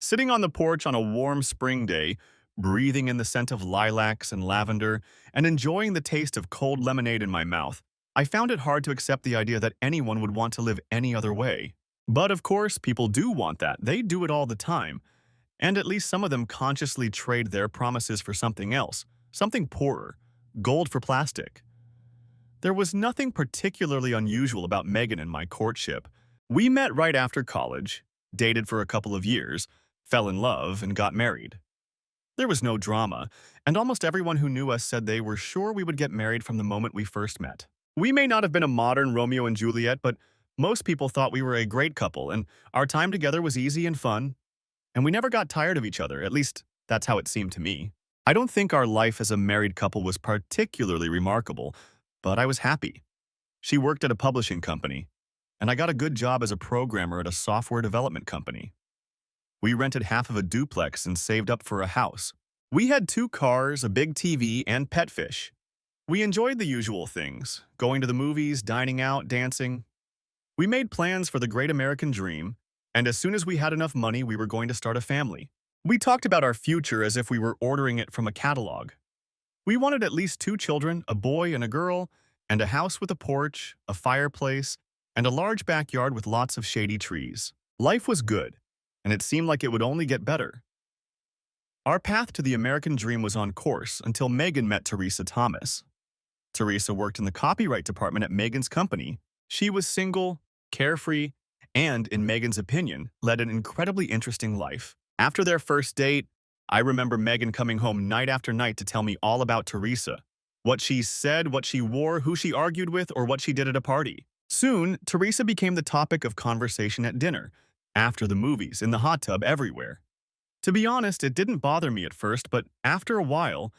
Sitting on the porch on a warm spring day, breathing in the scent of lilacs and lavender, and enjoying the taste of cold lemonade in my mouth, I found it hard to accept the idea that anyone would want to live any other way. But of course, people do want that. They do it all the time. And at least some of them consciously trade their promises for something else, something poorer, gold for plastic. There was nothing particularly unusual about Megan and my courtship. We met right after college, dated for a couple of years, fell in love, and got married. There was no drama, and almost everyone who knew us said they were sure we would get married from the moment we first met. We may not have been a modern Romeo and Juliet, but most people thought we were a great couple, and our time together was easy and fun, and we never got tired of each other, at least that's how it seemed to me. I don't think our life as a married couple was particularly remarkable, but I was happy. She worked at a publishing company, and I got a good job as a programmer at a software development company. We rented half of a duplex and saved up for a house. We had 2 cars, a big TV, and pet fish. We enjoyed the usual things, going to the movies, dining out, dancing. We made plans for the great American dream, and as soon as we had enough money, we were going to start a family. We talked about our future as if we were ordering it from a catalog. We wanted at least 2 children, a boy and a girl, and a house with a porch, a fireplace, and a large backyard with lots of shady trees. Life was good, and it seemed like it would only get better. Our path to the American dream was on course until Megan met Teresa Thomas. Teresa worked in the copyright department at Megan's company. She was single, carefree, and, in Megan's opinion, led an incredibly interesting life. After their first date, I remember Megan coming home night after night to tell me all about Teresa. What she said, what she wore, who she argued with, or what she did at a party. Soon, Teresa became the topic of conversation at dinner, after the movies, in the hot tub, everywhere. To be honest, it didn't bother me at first, but after a while,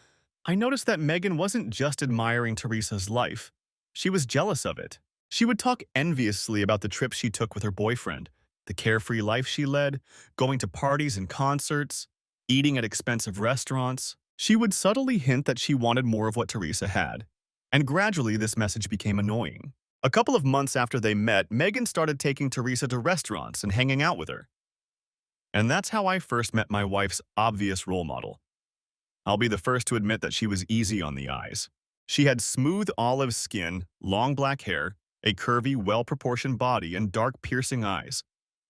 I noticed that Megan wasn't just admiring Teresa's life. She was jealous of it. She would talk enviously about the trips she took with her boyfriend, the carefree life she led, going to parties and concerts, eating at expensive restaurants. She would subtly hint that she wanted more of what Teresa had, and gradually this message became annoying. A couple of months after they met, Megan started taking Teresa to restaurants and hanging out with her. And that's how I first met my wife's obvious role model. I'll be the first to admit that she was easy on the eyes. She had smooth olive skin, long black hair, a curvy, well-proportioned body, and dark, piercing eyes.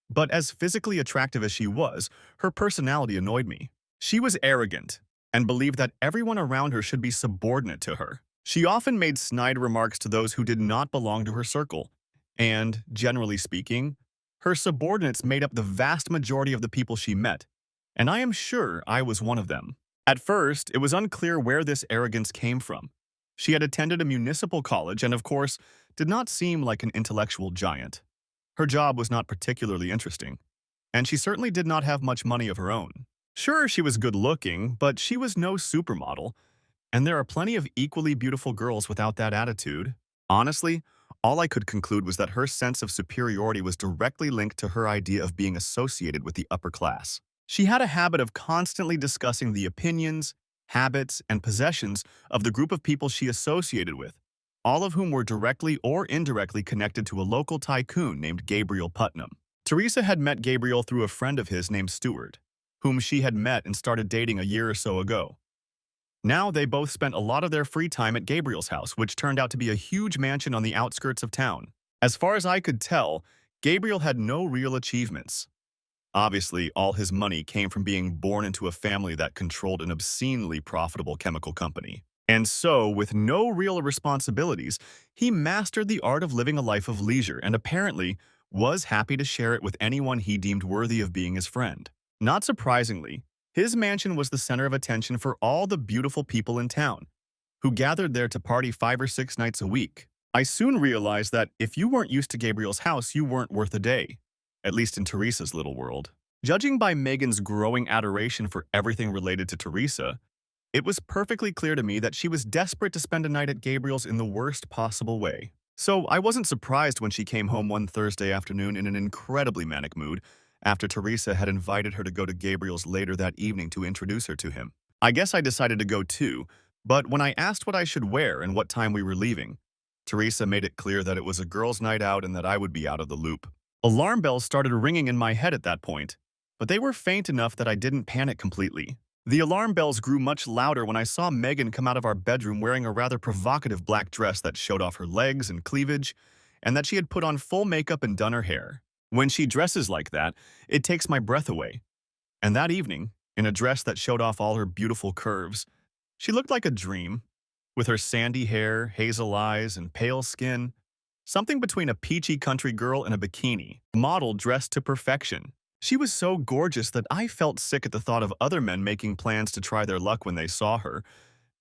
But as physically attractive as she was, her personality annoyed me. She was arrogant and believed that everyone around her should be subordinate to her. She often made snide remarks to those who did not belong to her circle, and, generally speaking, her subordinates made up the vast majority of the people she met, and I am sure I was one of them. At first, it was unclear where this arrogance came from. She had attended a municipal college and, of course, did not seem like an intellectual giant. Her job was not particularly interesting, and she certainly did not have much money of her own. Sure, she was good-looking, but she was no supermodel, and there are plenty of equally beautiful girls without that attitude. Honestly, all I could conclude was that her sense of superiority was directly linked to her idea of being associated with the upper class. She had a habit of constantly discussing the opinions, habits, and possessions of the group of people she associated with, all of whom were directly or indirectly connected to a local tycoon named Gabriel Putnam. Teresa had met Gabriel through a friend of his named Stuart, whom she had met and started dating a year or so ago. Now they both spent a lot of their free time at Gabriel's house, which turned out to be a huge mansion on the outskirts of town. As far as I could tell, Gabriel had no real achievements. Obviously, all his money came from being born into a family that controlled an obscenely profitable chemical company. And so, with no real responsibilities, he mastered the art of living a life of leisure and apparently was happy to share it with anyone he deemed worthy of being his friend. Not surprisingly, his mansion was the center of attention for all the beautiful people in town, who gathered there to party 5 or 6 nights a week. I soon realized that if you weren't used to Gabriel's house, you weren't worth a day, at least in Teresa's little world. Judging by Megan's growing adoration for everything related to Teresa, it was perfectly clear to me that she was desperate to spend a night at Gabriel's in the worst possible way. So I wasn't surprised when she came home one Thursday afternoon in an incredibly manic mood, after Teresa had invited her to go to Gabriel's later that evening to introduce her to him. I guess I decided to go too, but when I asked what I should wear and what time we were leaving, Teresa made it clear that it was a girls' night out and that I would be out of the loop. Alarm bells started ringing in my head at that point, but they were faint enough that I didn't panic completely. The alarm bells grew much louder when I saw Megan come out of our bedroom wearing a rather provocative black dress that showed off her legs and cleavage, and that she had put on full makeup and done her hair. When she dresses like that, it takes my breath away. And that evening, in a dress that showed off all her beautiful curves, she looked like a dream, with her sandy hair, hazel eyes, and pale skin, something between a peachy country girl and a bikini, model dressed to perfection. She was so gorgeous that I felt sick at the thought of other men making plans to try their luck when they saw her,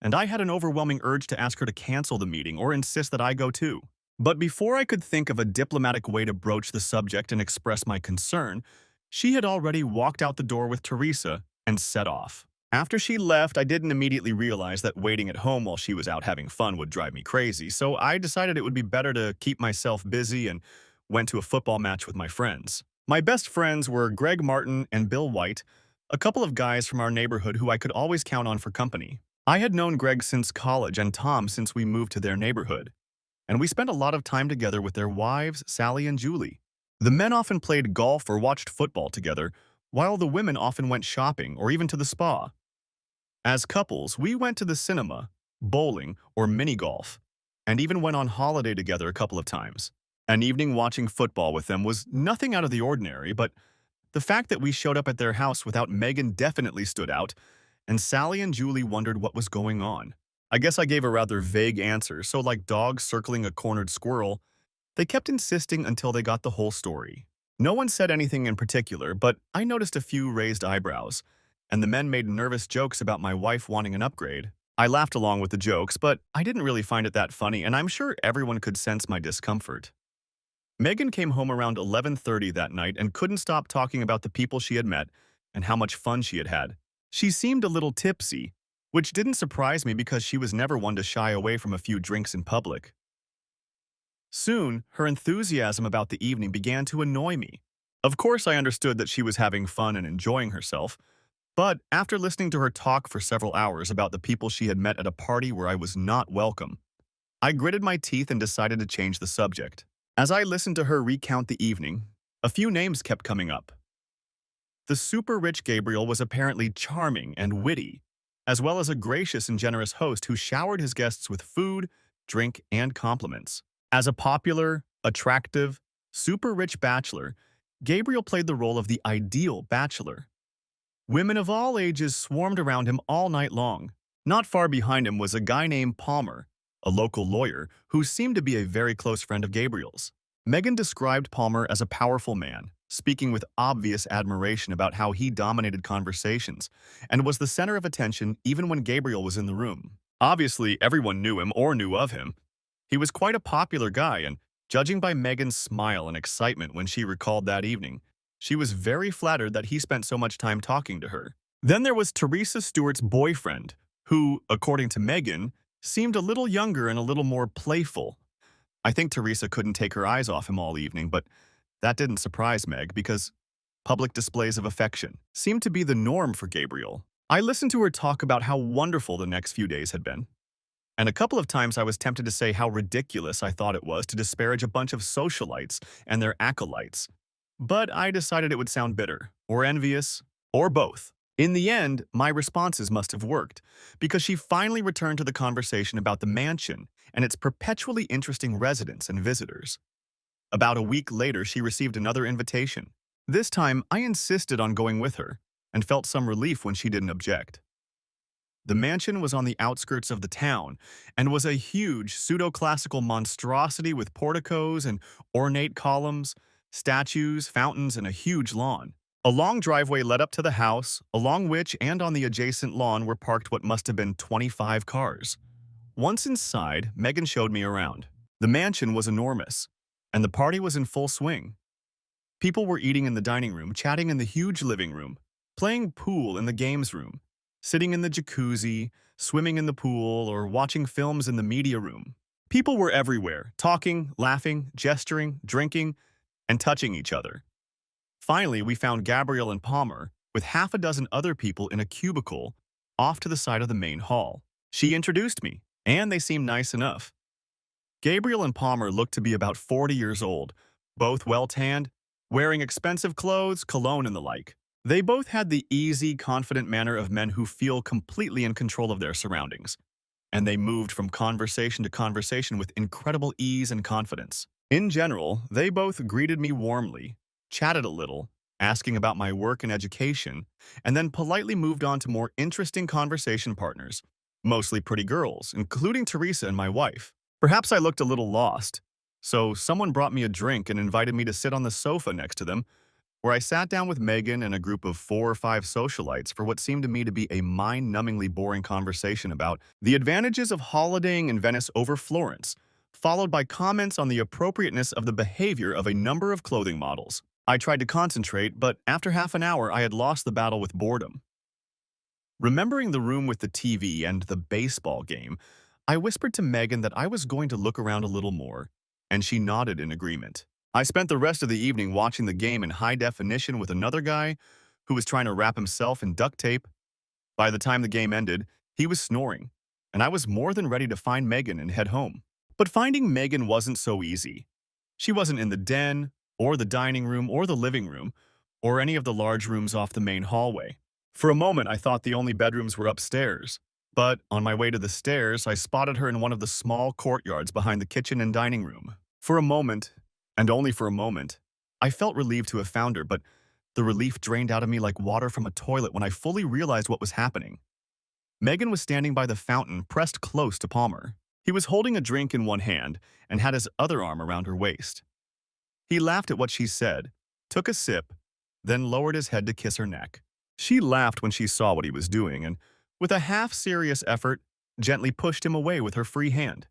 and I had an overwhelming urge to ask her to cancel the meeting or insist that I go too. But before I could think of a diplomatic way to broach the subject and express my concern, she had already walked out the door with Teresa and set off. After she left, I didn't immediately realize that waiting at home while she was out having fun would drive me crazy, so I decided it would be better to keep myself busy and went to a football match with my friends. My best friends were Greg Martin and Bill White, a couple of guys from our neighborhood who I could always count on for company. I had known Greg since college and Tom since we moved to their neighborhood, and we spent a lot of time together with their wives, Sally and Julie. The men often played golf or watched football together, while the women often went shopping or even to the spa. As couples, we went to the cinema, bowling, or mini-golf, and even went on holiday together a couple of times. An evening watching football with them was nothing out of the ordinary, but the fact that we showed up at their house without Megan definitely stood out, and Sally and Julie wondered what was going on. I guess I gave a rather vague answer, so like dogs circling a cornered squirrel, they kept insisting until they got the whole story. No one said anything in particular, but I noticed a few raised eyebrows, and the men made nervous jokes about my wife wanting an upgrade. I laughed along with the jokes, but I didn't really find it that funny, and I'm sure everyone could sense my discomfort. Megan came home around 11:30 that night and couldn't stop talking about the people she had met and how much fun she had had. She seemed a little tipsy, which didn't surprise me because she was never one to shy away from a few drinks in public. Soon, her enthusiasm about the evening began to annoy me. Of course, I understood that she was having fun and enjoying herself, but after listening to her talk for several hours about the people she had met at a party where I was not welcome, I gritted my teeth and decided to change the subject. As I listened to her recount the evening, a few names kept coming up. The super-rich Gabriel was apparently charming and witty, as well as a gracious and generous host who showered his guests with food, drink, and compliments. As a popular, attractive, super-rich bachelor, Gabriel played the role of the ideal bachelor. Women of all ages swarmed around him all night long. Not far behind him was a guy named Palmer, a local lawyer who seemed to be a very close friend of Gabriel's. Megan described Palmer as a powerful man, speaking with obvious admiration about how he dominated conversations and was the center of attention even when Gabriel was in the room. Obviously, everyone knew him or knew of him. He was quite a popular guy, and judging by Megan's smile and excitement when she recalled that evening, she was very flattered that he spent so much time talking to her. Then there was Teresa Stewart's boyfriend, who, according to Megan, seemed a little younger and a little more playful. I think Teresa couldn't take her eyes off him all evening, but that didn't surprise Meg because public displays of affection seemed to be the norm for Gabriel. I listened to her talk about how wonderful the next few days had been, and a couple of times I was tempted to say how ridiculous I thought it was to disparage a bunch of socialites and their acolytes, but I decided it would sound bitter, or envious, or both. In the end, my responses must have worked, because she finally returned to the conversation about the mansion and its perpetually interesting residents and visitors. About a week later, she received another invitation. This time, I insisted on going with her, and felt some relief when she didn't object. The mansion was on the outskirts of the town, and was a huge pseudo-classical monstrosity with porticos and ornate columns, statues, fountains, and a huge lawn. A long driveway led up to the house, along which and on the adjacent lawn were parked what must have been 25 cars. Once inside, Megan showed me around. The mansion was enormous, and the party was in full swing. People were eating in the dining room, chatting in the huge living room, playing pool in the games room, sitting in the jacuzzi, swimming in the pool, or watching films in the media room. People were everywhere, talking, laughing, gesturing, drinking, and touching each other. Finally, we found Gabriel and Palmer with half a dozen other people in a cubicle off to the side of the main hall. She introduced me, and they seemed nice enough. Gabriel and Palmer looked to be about 40 years old, both well-tanned, wearing expensive clothes, cologne, and the like. They both had the easy, confident manner of men who feel completely in control of their surroundings, and they moved from conversation to conversation with incredible ease and confidence. In general, they both greeted me warmly, chatted a little, asking about my work and education, and then politely moved on to more interesting conversation partners, mostly pretty girls, including Teresa and my wife. Perhaps I looked a little lost, so someone brought me a drink and invited me to sit on the sofa next to them, where I sat down with Megan and a group of 4 or 5 socialites for what seemed to me to be a mind-numbingly boring conversation about the advantages of holidaying in Venice over Florence, followed by comments on the appropriateness of the behavior of a number of clothing models. I tried to concentrate, but after half an hour I had lost the battle with boredom. Remembering the room with the TV and the baseball game, I whispered to Megan that I was going to look around a little more, and she nodded in agreement. I spent the rest of the evening watching the game in high definition with another guy who was trying to wrap himself in duct tape. By the time the game ended, he was snoring, and I was more than ready to find Megan and head home. But finding Megan wasn't so easy. She wasn't in the den, or the dining room, or the living room, or any of the large rooms off the main hallway. For a moment, I thought the only bedrooms were upstairs, but on my way to the stairs, I spotted her in one of the small courtyards behind the kitchen and dining room. For a moment, and only for a moment, I felt relieved to have found her, but the relief drained out of me like water from a toilet when I fully realized what was happening. Megan was standing by the fountain, pressed close to Palmer. He was holding a drink in one hand and had his other arm around her waist. He laughed at what she said, took a sip, then lowered his head to kiss her neck. She laughed when she saw what he was doing and, with a half-serious effort, gently pushed him away with her free hand.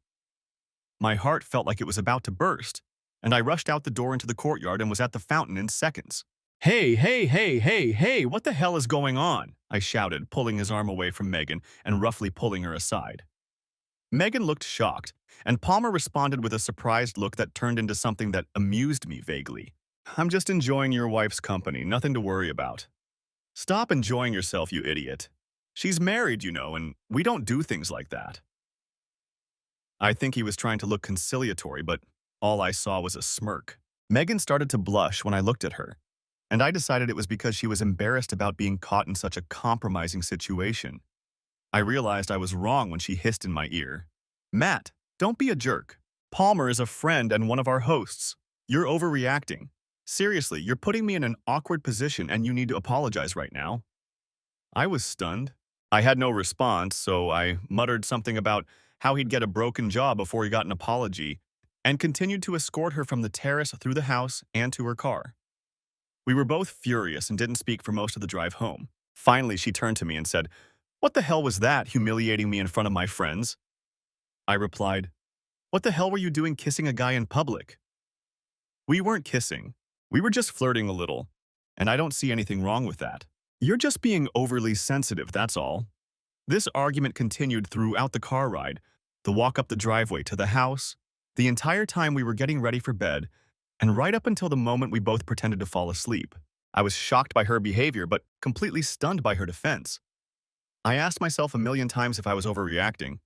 My heart felt like it was about to burst, and I rushed out the door into the courtyard and was at the fountain in seconds. Hey, what the hell is going on? I shouted, pulling his arm away from Megan and roughly pulling her aside. Megan looked shocked, and Palmer responded with a surprised look that turned into something that amused me vaguely. I'm just enjoying your wife's company, nothing to worry about. Stop enjoying yourself, you idiot. She's married, you know, and we don't do things like that. I think he was trying to look conciliatory, but all I saw was a smirk. Megan started to blush when I looked at her, and I decided it was because she was embarrassed about being caught in such a compromising situation. I realized I was wrong when she hissed in my ear. Matt, don't be a jerk. Palmer is a friend and one of our hosts. You're overreacting. Seriously, you're putting me in an awkward position and you need to apologize right now. I was stunned. I had no response, so I muttered something about how he'd get a broken jaw before he got an apology, and continued to escort her from the terrace through the house and to her car. We were both furious and didn't speak for most of the drive home. Finally, she turned to me and said, "What the hell was that, humiliating me in front of my friends?" I replied, "What the hell were you doing kissing a guy in public?" We weren't kissing. We were just flirting a little, and I don't see anything wrong with that. You're just being overly sensitive, that's all. This argument continued throughout the car ride, the walk up the driveway to the house, the entire time we were getting ready for bed, and right up until the moment we both pretended to fall asleep. I was shocked by her behavior, but completely stunned by her defense. I asked myself a million times if I was overreacting,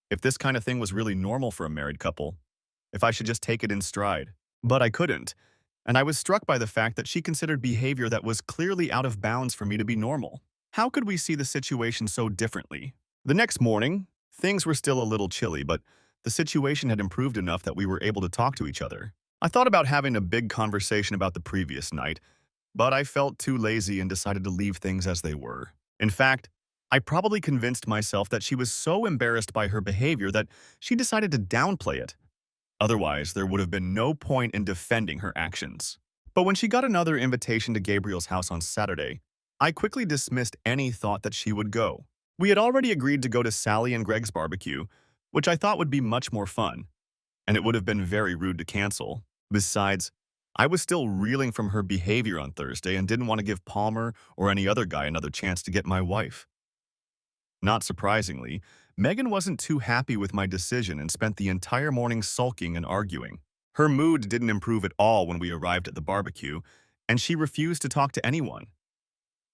if this kind of thing was really normal for a married couple, if I should just take it in stride. But I couldn't, and I was struck by the fact that she considered behavior that was clearly out of bounds for me to be normal. How could we see the situation so differently? The next morning, things were still a little chilly, but the situation had improved enough that we were able to talk to each other. I thought about having a big conversation about the previous night, but I felt too lazy and decided to leave things as they were. In fact, I probably convinced myself that she was so embarrassed by her behavior that she decided to downplay it. Otherwise, there would have been no point in defending her actions. But when she got another invitation to Gabriel's house on Saturday, I quickly dismissed any thought that she would go. We had already agreed to go to Sally and Greg's barbecue, which I thought would be much more fun, and it would have been very rude to cancel. Besides, I was still reeling from her behavior on Thursday and didn't want to give Palmer or any other guy another chance to get my wife. Not surprisingly, Megan wasn't too happy with my decision and spent the entire morning sulking and arguing. Her mood didn't improve at all when we arrived at the barbecue, and she refused to talk to anyone.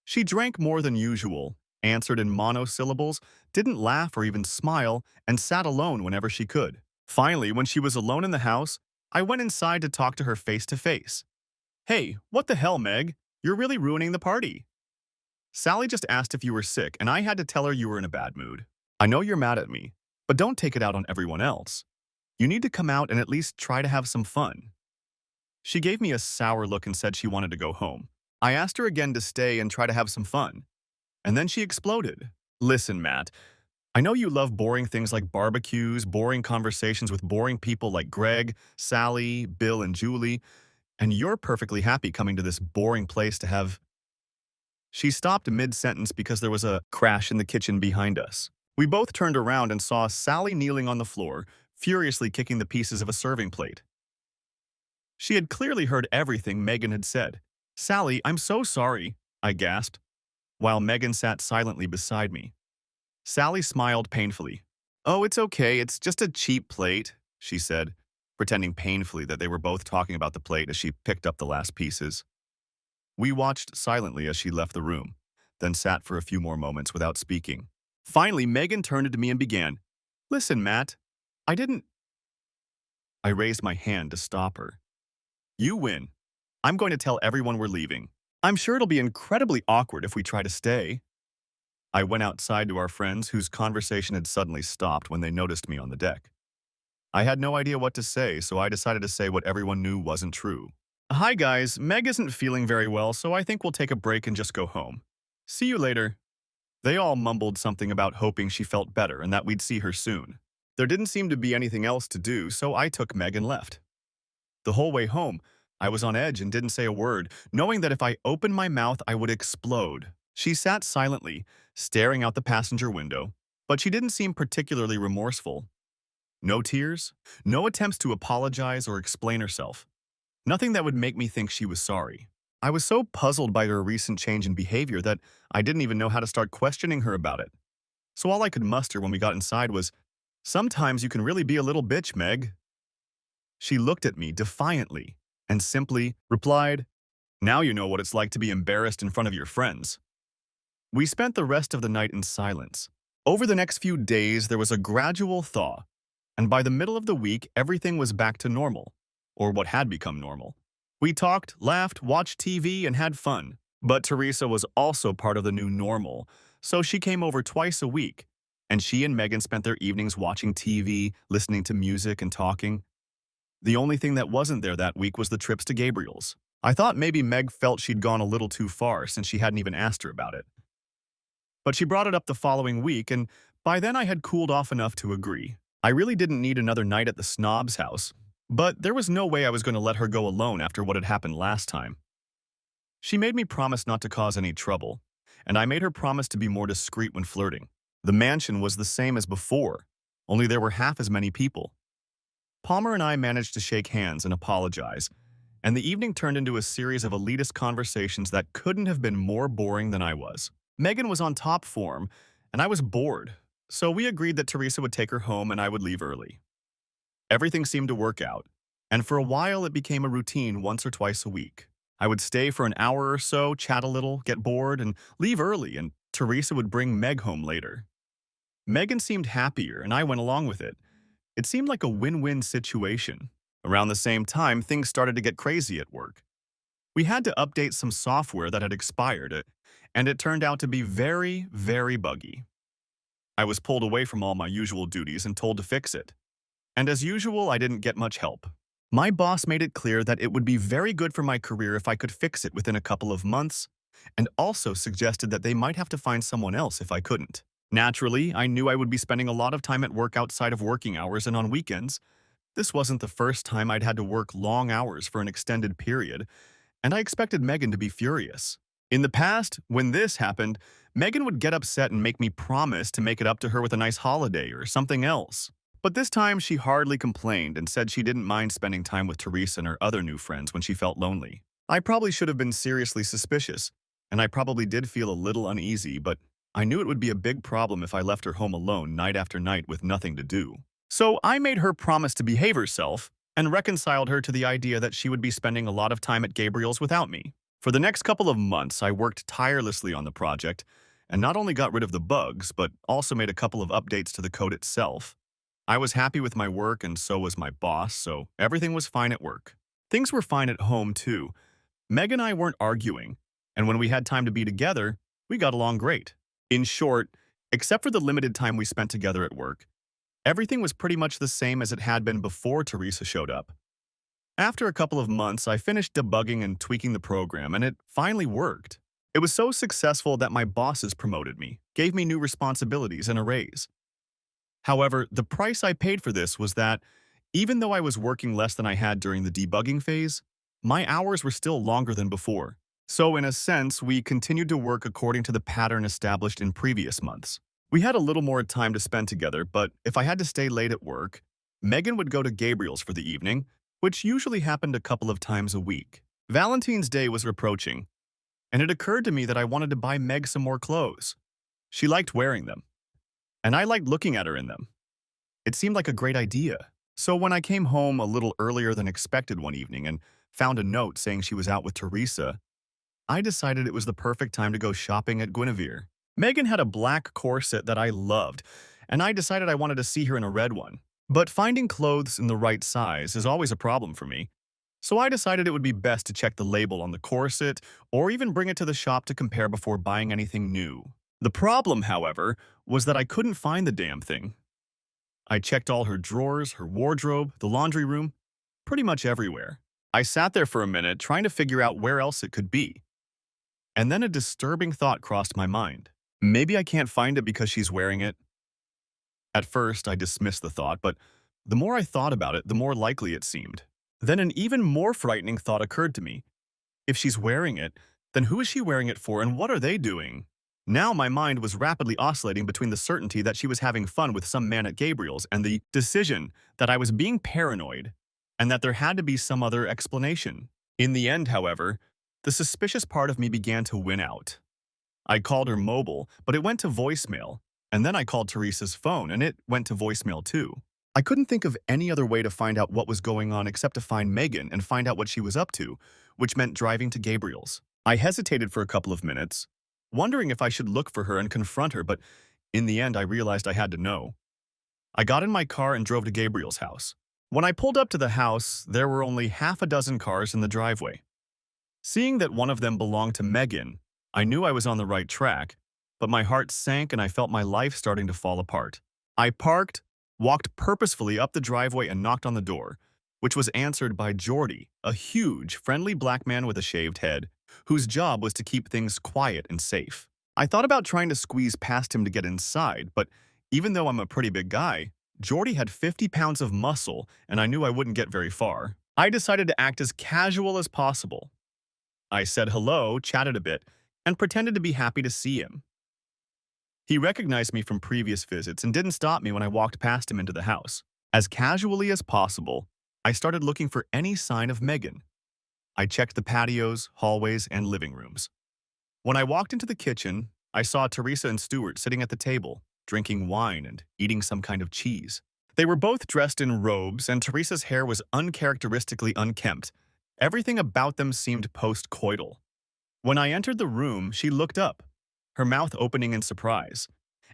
She drank more than usual, answered in monosyllables, didn't laugh or even smile, and sat alone whenever she could. Finally, when she was alone in the house, I went inside to talk to her face to face. "Hey, what the hell, Meg? You're really ruining the party." Sally just asked if you were sick, and I had to tell her you were in a bad mood. I know you're mad at me, but don't take it out on everyone else. You need to come out and at least try to have some fun. She gave me a sour look and said she wanted to go home. I asked her again to stay and try to have some fun. And then she exploded. Listen, Matt, I know you love boring things like barbecues, boring conversations with boring people like Greg, Sally, Bill, and Julie, and you're perfectly happy coming to this boring place to have... She stopped mid-sentence because there was a crash in the kitchen behind us. We both turned around and saw Sally kneeling on the floor, furiously kicking the pieces of a serving plate. She had clearly heard everything Megan had said. "Sally, I'm so sorry," I gasped, while Megan sat silently beside me. Sally smiled painfully. "Oh, it's okay, it's just a cheap plate," she said, pretending painfully that they were both talking about the plate as she picked up the last pieces. We watched silently as she left the room, then sat for a few more moments without speaking. Finally, Megan turned to me and began, "Listen, Matt, I didn't..." I raised my hand to stop her. "You win. I'm going to tell everyone we're leaving. I'm sure it'll be incredibly awkward if we try to stay." I went outside to our friends, whose conversation had suddenly stopped when they noticed me on the deck. I had no idea what to say, so I decided to say what everyone knew wasn't true. "Hi guys, Meg isn't feeling very well, so I think we'll take a break and just go home. See you later." They all mumbled something about hoping she felt better and that we'd see her soon. There didn't seem to be anything else to do, so I took Meg and left. The whole way home, I was on edge and didn't say a word, knowing that if I opened my mouth, I would explode. She sat silently, staring out the passenger window, but she didn't seem particularly remorseful. No tears, no attempts to apologize or explain herself. Nothing that would make me think she was sorry. I was so puzzled by her recent change in behavior that I didn't even know how to start questioning her about it. So all I could muster when we got inside was, "Sometimes you can really be a little bitch, Meg." She looked at me defiantly and simply replied, "Now you know what it's like to be embarrassed in front of your friends." We spent the rest of the night in silence. Over the next few days, there was a gradual thaw, and by the middle of the week, everything was back to normal, or what had become normal. We talked, laughed, watched TV, and had fun. But Teresa was also part of the new normal, so she came over twice a week, and she and Megan spent their evenings watching TV, listening to music, and talking. The only thing that wasn't there that week was the trips to Gabriel's. I thought maybe Meg felt she'd gone a little too far since she hadn't even asked her about it. But she brought it up the following week, and by then I had cooled off enough to agree. I really didn't need another night at the snob's house, but there was no way I was going to let her go alone after what had happened last time. She made me promise not to cause any trouble, and I made her promise to be more discreet when flirting. The mansion was the same as before, only there were half as many people. Palmer and I managed to shake hands and apologize, and the evening turned into a series of elitist conversations that couldn't have been more boring than I was. Megan was on top form, and I was bored, so we agreed that Teresa would take her home and I would leave early. Everything seemed to work out, and for a while it became a routine once or twice a week. I would stay for an hour or so, chat a little, get bored, and leave early, and Teresa would bring Meg home later. Megan seemed happier, and I went along with it. It seemed like a win-win situation. Around the same time, things started to get crazy at work. We had to update some software that had expired, and it turned out to be very, very buggy. I was pulled away from all my usual duties and told to fix it. And as usual, I didn't get much help. My boss made it clear that it would be very good for my career if I could fix it within a couple of months, and also suggested that they might have to find someone else if I couldn't. Naturally, I knew I would be spending a lot of time at work outside of working hours and on weekends. This wasn't the first time I'd had to work long hours for an extended period, and I expected Megan to be furious. In the past, when this happened, Megan would get upset and make me promise to make it up to her with a nice holiday or something else. But this time, she hardly complained and said she didn't mind spending time with Teresa and her other new friends when she felt lonely. I probably should have been seriously suspicious, and I probably did feel a little uneasy, but I knew it would be a big problem if I left her home alone night after night with nothing to do. So I made her promise to behave herself and reconciled her to the idea that she would be spending a lot of time at Gabriel's without me. For the next couple of months, I worked tirelessly on the project and not only got rid of the bugs, but also made a couple of updates to the code itself. I was happy with my work and so was my boss, so everything was fine at work. Things were fine at home too. Meg and I weren't arguing, and when we had time to be together, We got along great. In short, except for the limited time we spent together at work, everything was pretty much the same as it had been before Teresa showed up. After a couple of months, I finished debugging and tweaking the program, and it finally worked. It was so successful that my bosses promoted me, gave me new responsibilities and a raise. However, the price I paid for this was that, even though I was working less than I had during the debugging phase, my hours were still longer than before. So in a sense, we continued to work according to the pattern established in previous months. We had a little more time to spend together, but if I had to stay late at work, Megan would go to Gabriel's for the evening, which usually happened a couple of times a week. Valentine's Day was approaching, and it occurred to me that I wanted to buy Meg some more clothes. She liked wearing them, and I liked looking at her in them. It seemed like a great idea. So when I came home a little earlier than expected one evening and found a note saying she was out with Teresa, I decided it was the perfect time to go shopping at Guinevere. Megan had a black corset that I loved, and I decided I wanted to see her in a red one. But finding clothes in the right size is always a problem for me. So I decided it would be best to check the label on the corset or even bring it to the shop to compare before buying anything new. The problem, however, was that I couldn't find the damn thing. I checked all her drawers, her wardrobe, the laundry room, pretty much everywhere. I sat there for a minute trying to figure out where else it could be. And then a disturbing thought crossed my mind. Maybe I can't find it because she's wearing it. At first, I dismissed the thought, but the more I thought about it, the more likely it seemed. Then an even more frightening thought occurred to me. If she's wearing it, then who is she wearing it for and what are they doing? Now my mind was rapidly oscillating between the certainty that she was having fun with some man at Gabriel's and the decision that I was being paranoid and that there had to be some other explanation. In the end, however, the suspicious part of me began to win out. I called her mobile, but it went to voicemail, and then I called Teresa's phone, and it went to voicemail too. I couldn't think of any other way to find out what was going on except to find Megan and find out what she was up to, which meant driving to Gabriel's. I hesitated for a couple of minutes, wondering if I should look for her and confront her, but in the end I realized I had to know. I got in my car and drove to Gabriel's house. When I pulled up to the house, there were only half a dozen cars in the driveway. Seeing that one of them belonged to Megan, I knew I was on the right track, but my heart sank and I felt my life starting to fall apart. I parked, walked purposefully up the driveway and knocked on the door, which was answered by Jordy, a huge, friendly black man with a shaved head, whose job was to keep things quiet and safe. I thought about trying to squeeze past him to get inside, but even though I'm a pretty big guy, Jordy had 50 pounds of muscle and I knew I wouldn't get very far. I decided to act as casual as possible. I said hello, chatted a bit, and pretended to be happy to see him. He recognized me from previous visits and didn't stop me when I walked past him into the house. As casually as possible, I started looking for any sign of Megan. I checked the patios, hallways, and living rooms. When I walked into the kitchen, I saw Teresa and Stuart sitting at the table, drinking wine and eating some kind of cheese. They were both dressed in robes, and Teresa's hair was uncharacteristically unkempt. Everything about them seemed post-coital. When I entered the room, she looked up, her mouth opening in surprise,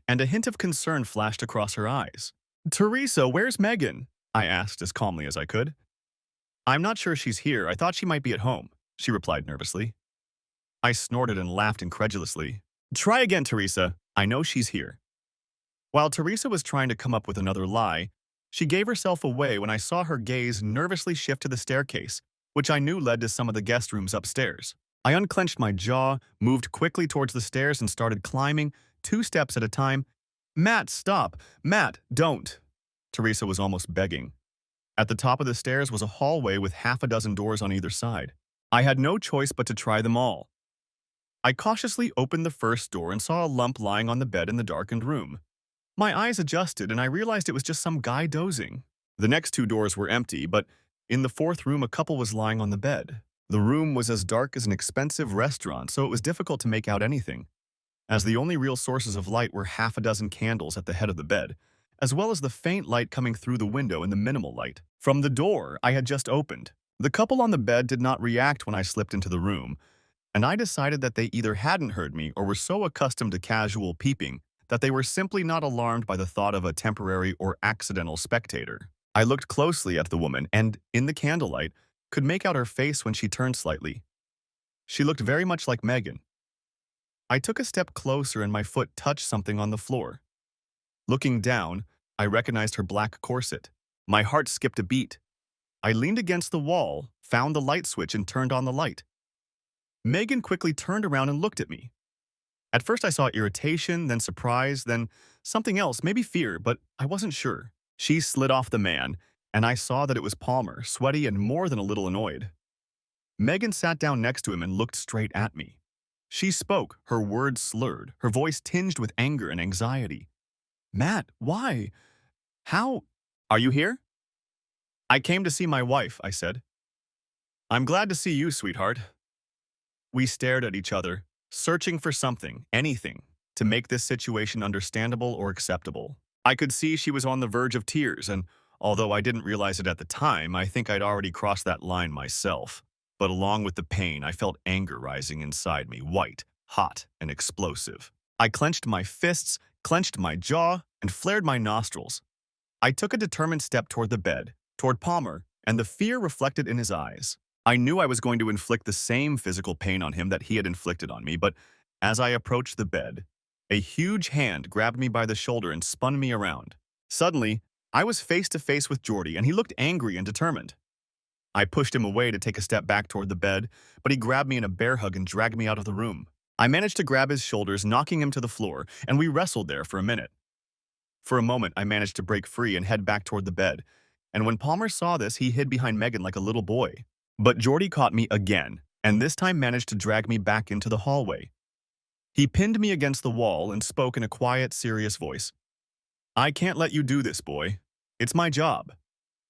and a hint of concern flashed across her eyes. "Teresa, where's Megan?" I asked as calmly as I could. "I'm not sure she's here. I thought she might be at home," she replied nervously. I snorted and laughed incredulously. "Try again, Teresa. I know she's here." While Teresa was trying to come up with another lie, she gave herself away when I saw her gaze nervously shift to the staircase, which I knew led to some of the guest rooms upstairs. I unclenched my jaw, moved quickly towards the stairs, and started climbing, 2 steps at a time. "Matt, stop! Matt, don't!" Teresa was almost begging. At the top of the stairs was a hallway with half a dozen doors on either side. I had no choice but to try them all. I cautiously opened the first door and saw a lump lying on the bed in the darkened room. My eyes adjusted and I realized it was just some guy dozing. The next 2 doors were empty, but in the 4th room a couple was lying on the bed. The room was as dark as an expensive restaurant, so it was difficult to make out anything, as the only real sources of light were half a dozen candles at the head of the bed, as well as the faint light coming through the window and the minimal light from the door I had just opened. The couple on the bed did not react when I slipped into the room, and I decided that they either hadn't heard me or were so accustomed to casual peeping that they were simply not alarmed by the thought of a temporary or accidental spectator. I looked closely at the woman and, in the candlelight, could make out her face when she turned slightly. She looked very much like Megan. I took a step closer and my foot touched something on the floor. Looking down, I recognized her black corset. My heart skipped a beat. I leaned against the wall, found the light switch, and turned on the light. Megan quickly turned around and looked at me. At first I saw irritation, then surprise, then something else, maybe fear, but I wasn't sure. She slid off the man, and I saw that it was Palmer, sweaty and more than a little annoyed. Megan sat down next to him and looked straight at me. She spoke, her words slurred, her voice tinged with anger and anxiety. "Matt, why? How? Are you here?" "I came to see my wife," I said. "I'm glad to see you, sweetheart." We stared at each other, searching for something, anything, to make this situation understandable or acceptable. I could see she was on the verge of tears, and although I didn't realize it at the time, I think I'd already crossed that line myself. But along with the pain, I felt anger rising inside me, white, hot, and explosive. I clenched my fists, clenched my jaw, and flared my nostrils. I took a determined step toward the bed, toward Palmer, and the fear reflected in his eyes. I knew I was going to inflict the same physical pain on him that he had inflicted on me, but as I approached the bed, a huge hand grabbed me by the shoulder and spun me around. Suddenly, I was face to face with Jordy, and he looked angry and determined. I pushed him away to take a step back toward the bed, but he grabbed me in a bear hug and dragged me out of the room. I managed to grab his shoulders, knocking him to the floor, and we wrestled there for a minute. For a moment, I managed to break free and head back toward the bed, and when Palmer saw this, he hid behind Megan like a little boy. But Jordy caught me again, and this time managed to drag me back into the hallway. He pinned me against the wall and spoke in a quiet, serious voice. "I can't let you do this, boy. It's my job.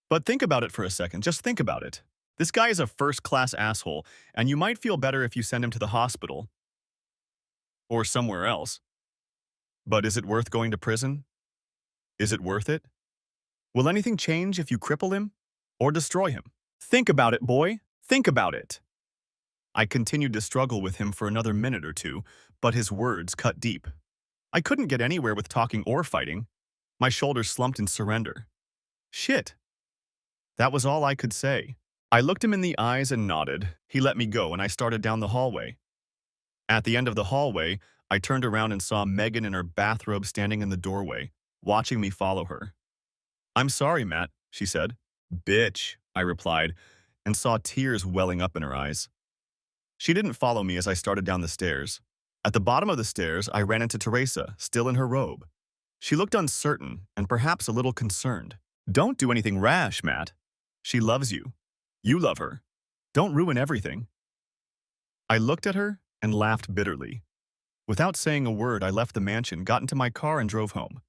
But think about it for a second. Just think about it. This guy is a first-class asshole, and you might feel better if you send him to the hospital or somewhere else. But is it worth going to prison? Is it worth it? Will anything change if you cripple him or destroy him? Think about it, boy. Think about it." I continued to struggle with him for another minute or two, but his words cut deep. I couldn't get anywhere with talking or fighting. My shoulders slumped in surrender. Shit. That was all I could say. I looked him in the eyes and nodded. He let me go, and I started down the hallway. At the end of the hallway, I turned around and saw Megan in her bathrobe standing in the doorway, watching me follow her. "I'm sorry, Matt," she said. "Bitch," I replied, and saw tears welling up in her eyes. She didn't follow me as I started down the stairs. At the bottom of the stairs, I ran into Teresa, still in her robe. She looked uncertain and perhaps a little concerned. "Don't do anything rash, Matt. She loves you. You love her. Don't ruin everything." I looked at her and laughed bitterly. Without saying a word, I left the mansion, got into my car, and drove home.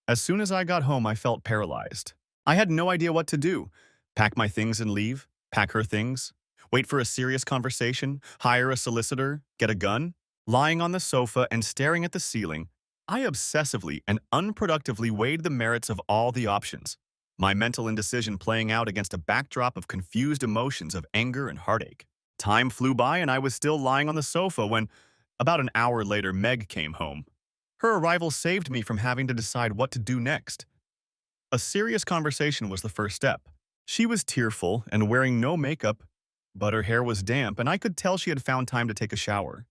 As soon as I got home, I felt paralyzed. I had no idea what to do. Pack my things and leave? Pack her things? Wait for a serious conversation? Hire a solicitor? Get a gun? Lying on the sofa and staring at the ceiling, I obsessively and unproductively weighed the merits of all the options, my mental indecision playing out against a backdrop of confused emotions of anger and heartache. Time flew by and I was still lying on the sofa when, about an hour later, Meg came home. Her arrival saved me from having to decide what to do next. A serious conversation was the first step. She was tearful and wearing no makeup, but her hair was damp and I could tell she had found time to take a shower.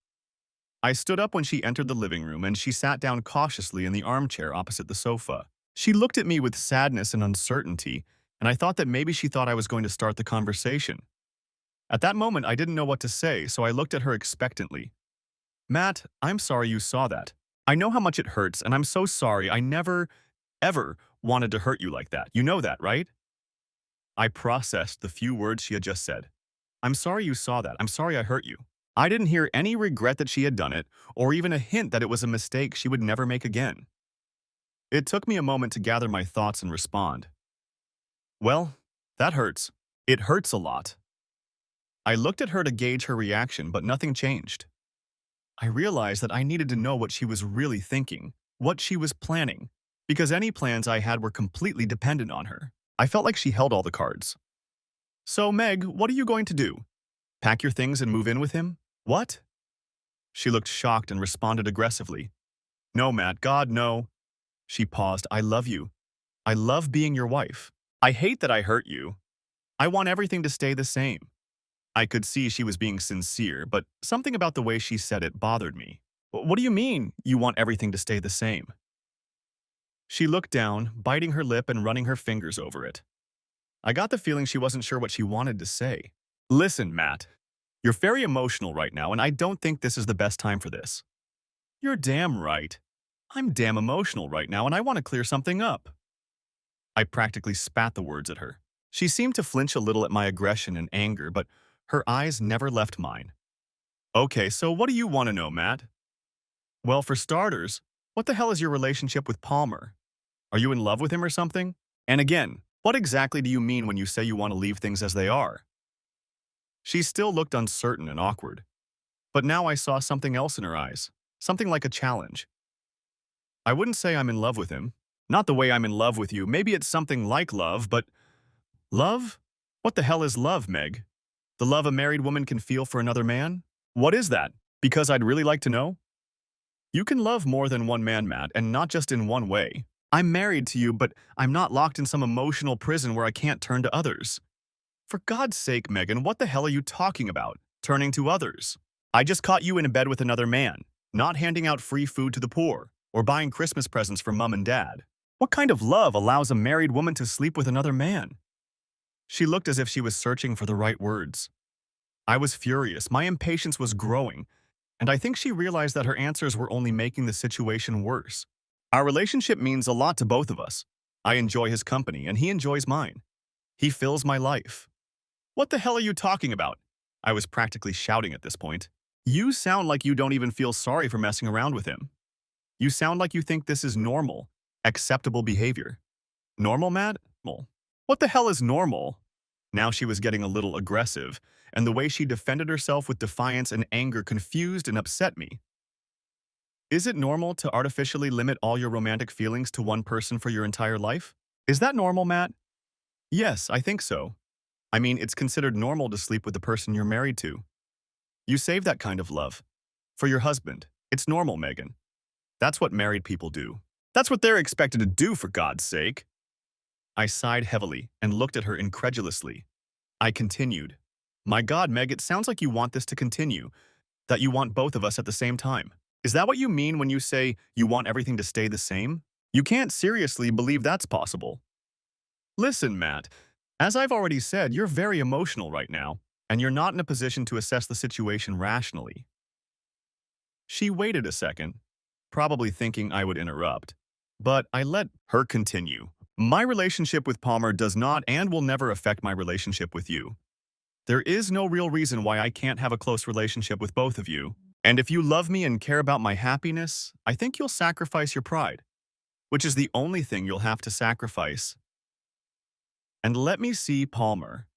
I stood up when she entered the living room and she sat down cautiously in the armchair opposite the sofa. She looked at me with sadness and uncertainty, and I thought that maybe she thought I was going to start the conversation. At that moment, I didn't know what to say, so I looked at her expectantly. "Matt, I'm sorry you saw that. I know how much it hurts, and I'm so sorry. I never, ever wanted to hurt you like that. You know that, right?" I processed the few words she had just said. "I'm sorry you saw that. I'm sorry I hurt you." I didn't hear any regret that she had done it, or even a hint that it was a mistake she would never make again. It took me a moment to gather my thoughts and respond. "Well, that hurts. It hurts a lot." I looked at her to gauge her reaction, but nothing changed. I realized that I needed to know what she was really thinking, what she was planning, because any plans I had were completely dependent on her. I felt like she held all the cards. "So, Meg, what are you going to do? Pack your things and move in with him? What?" She looked shocked and responded aggressively. "No, Matt, God, no." She paused. "I love you. I love being your wife. I hate that I hurt you. I want everything to stay the same." I could see she was being sincere, but something about the way she said it bothered me. What do you mean, you want everything to stay the same? She looked down, biting her lip and running her fingers over it. I got the feeling she wasn't sure what she wanted to say. Listen, Matt, you're very emotional right now, and I don't think this is the best time for this. You're damn right. I'm damn emotional right now, and I want to clear something up. I practically spat the words at her. She seemed to flinch a little at my aggression and anger, but her eyes never left mine. Okay, so what do you want to know, Matt? Well, for starters, what the hell is your relationship with Palmer? Are you in love with him or something? And again, what exactly do you mean when you say you want to leave things as they are? She still looked uncertain and awkward, but now I saw something else in her eyes, something like a challenge. I wouldn't say I'm in love with him. Not the way I'm in love with you. Maybe it's something like love, but love? What the hell is love, Meg? The love a married woman can feel for another man? What is that? Because I'd really like to know? You can love more than one man, Matt, and not just in one way. I'm married to you, but I'm not locked in some emotional prison where I can't turn to others. For God's sake, Megan, what the hell are you talking about? Turning to others? I just caught you in a bed with another man, not handing out free food to the poor, or buying Christmas presents for mom and dad. What kind of love allows a married woman to sleep with another man? She looked as if she was searching for the right words. I was furious. My impatience was growing, and I think she realized that her answers were only making the situation worse. Our relationship means a lot to both of us. I enjoy his company, and he enjoys mine. He fills my life. What the hell are you talking about? I was practically shouting at this point. You sound like you don't even feel sorry for messing around with him. You sound like you think this is normal, acceptable behavior. Normal, Matt? Normal. What the hell is normal? Now she was getting a little aggressive, and the way she defended herself with defiance and anger confused and upset me. Is it normal to artificially limit all your romantic feelings to one person for your entire life? Is that normal, Matt? Yes, I think so. I mean, it's considered normal to sleep with the person you're married to. You save that kind of love. For your husband. It's normal, Megan. That's what married people do. That's what they're expected to do, for God's sake. I sighed heavily and looked at her incredulously. I continued. My God, Meg, it sounds like you want this to continue, that you want both of us at the same time. Is that what you mean when you say you want everything to stay the same? You can't seriously believe that's possible. Listen, Matt, as I've already said, you're very emotional right now, and you're not in a position to assess the situation rationally. She waited a second, probably thinking I would interrupt, but I let her continue. My relationship with Palmer does not and will never affect my relationship with you. There is no real reason why I can't have a close relationship with both of you. And if you love me and care about my happiness, I think you'll sacrifice your pride, which is the only thing you'll have to sacrifice. And let me see Palmer.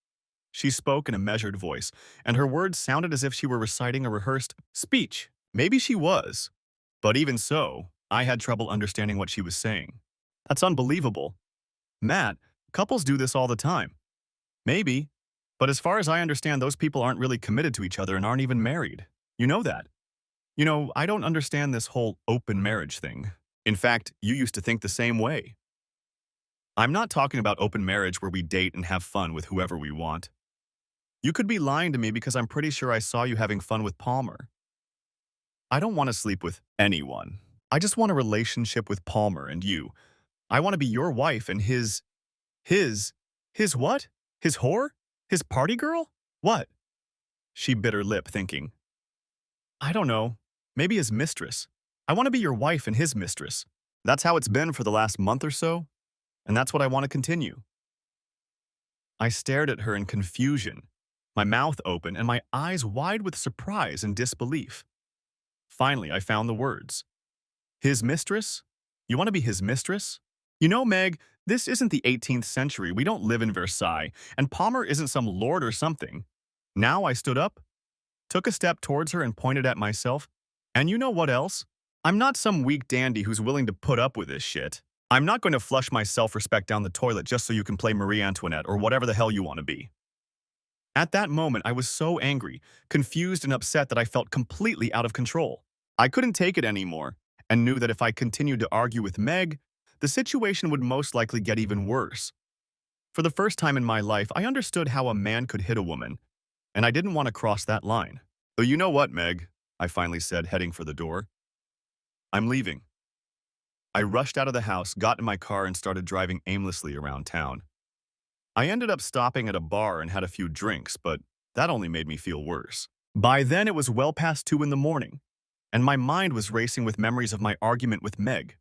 She spoke in a measured voice, and her words sounded as if she were reciting a rehearsed speech. Maybe she was, but even so, I had trouble understanding what she was saying. That's unbelievable. Matt, couples do this all the time. Maybe, but as far as I understand, those people aren't really committed to each other and aren't even married. You know that. You know, I don't understand this whole open marriage thing. In fact, you used to think the same way. I'm not talking about open marriage where we date and have fun with whoever we want. You could be lying to me because I'm pretty sure I saw you having fun with Palmer. I don't want to sleep with anyone. I just want a relationship with Palmer and you. I want to be your wife and his what? His whore? His party girl? What? She bit her lip, thinking. I don't know. Maybe his mistress. I want to be your wife and his mistress. That's how it's been for the last month or so, and that's what I want to continue. I stared at her in confusion, my mouth open and my eyes wide with surprise and disbelief. Finally, I found the words. His mistress? You want to be his mistress? You know, Meg, this isn't the 18th century. We don't live in Versailles, and Palmer isn't some lord or something. Now I stood up, took a step towards her and pointed at myself. And you know what else? I'm not some weak dandy who's willing to put up with this shit. I'm not going to flush my self-respect down the toilet just so you can play Marie Antoinette or whatever the hell you want to be. At that moment, I was so angry, confused and upset that I felt completely out of control. I couldn't take it anymore and knew that if I continued to argue with Meg, the situation would most likely get even worse. For the first time in my life, I understood how a man could hit a woman, and I didn't want to cross that line. Oh, you know what, Meg? I finally said, heading for the door. I'm leaving. I rushed out of the house, got in my car, and started driving aimlessly around town. I ended up stopping at a bar and had a few drinks, but that only made me feel worse. By then, it was well past 2 in the morning, and my mind was racing with memories of my argument with Meg.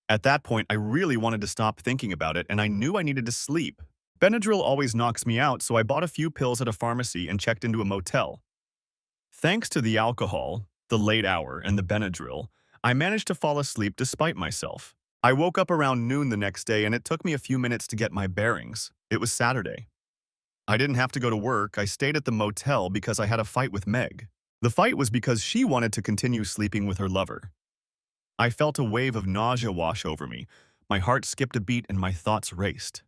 At that point, I really wanted to stop thinking about it, and I knew I needed to sleep. Benadryl always knocks me out, so I bought a few pills at a pharmacy and checked into a motel. Thanks to the alcohol, the late hour, and the Benadryl, I managed to fall asleep despite myself. I woke up around noon the next day, and it took me a few minutes to get my bearings. It was Saturday. I didn't have to go to work. I stayed at the motel because I had a fight with Meg. The fight was because she wanted to continue sleeping with her lover. I felt a wave of nausea wash over me. My heart skipped a beat and my thoughts raced.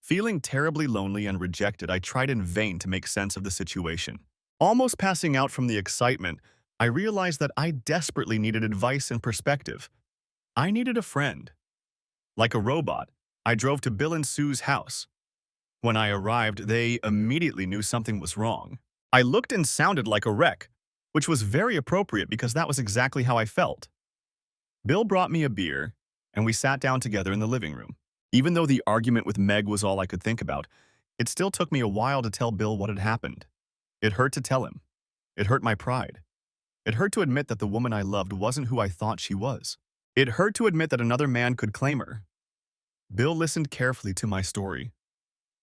Feeling terribly lonely and rejected, I tried in vain to make sense of the situation. Almost passing out from the excitement, I realized that I desperately needed advice and perspective. I needed a friend. Like a robot, I drove to Bill and Sue's house. When I arrived, they immediately knew something was wrong. I looked and sounded like a wreck, which was very appropriate because that was exactly how I felt. Bill brought me a beer, and we sat down together in the living room. Even though the argument with Meg was all I could think about, it still took me a while to tell Bill what had happened. It hurt to tell him. It hurt my pride. It hurt to admit that the woman I loved wasn't who I thought she was. It hurt to admit that another man could claim her. Bill listened carefully to my story.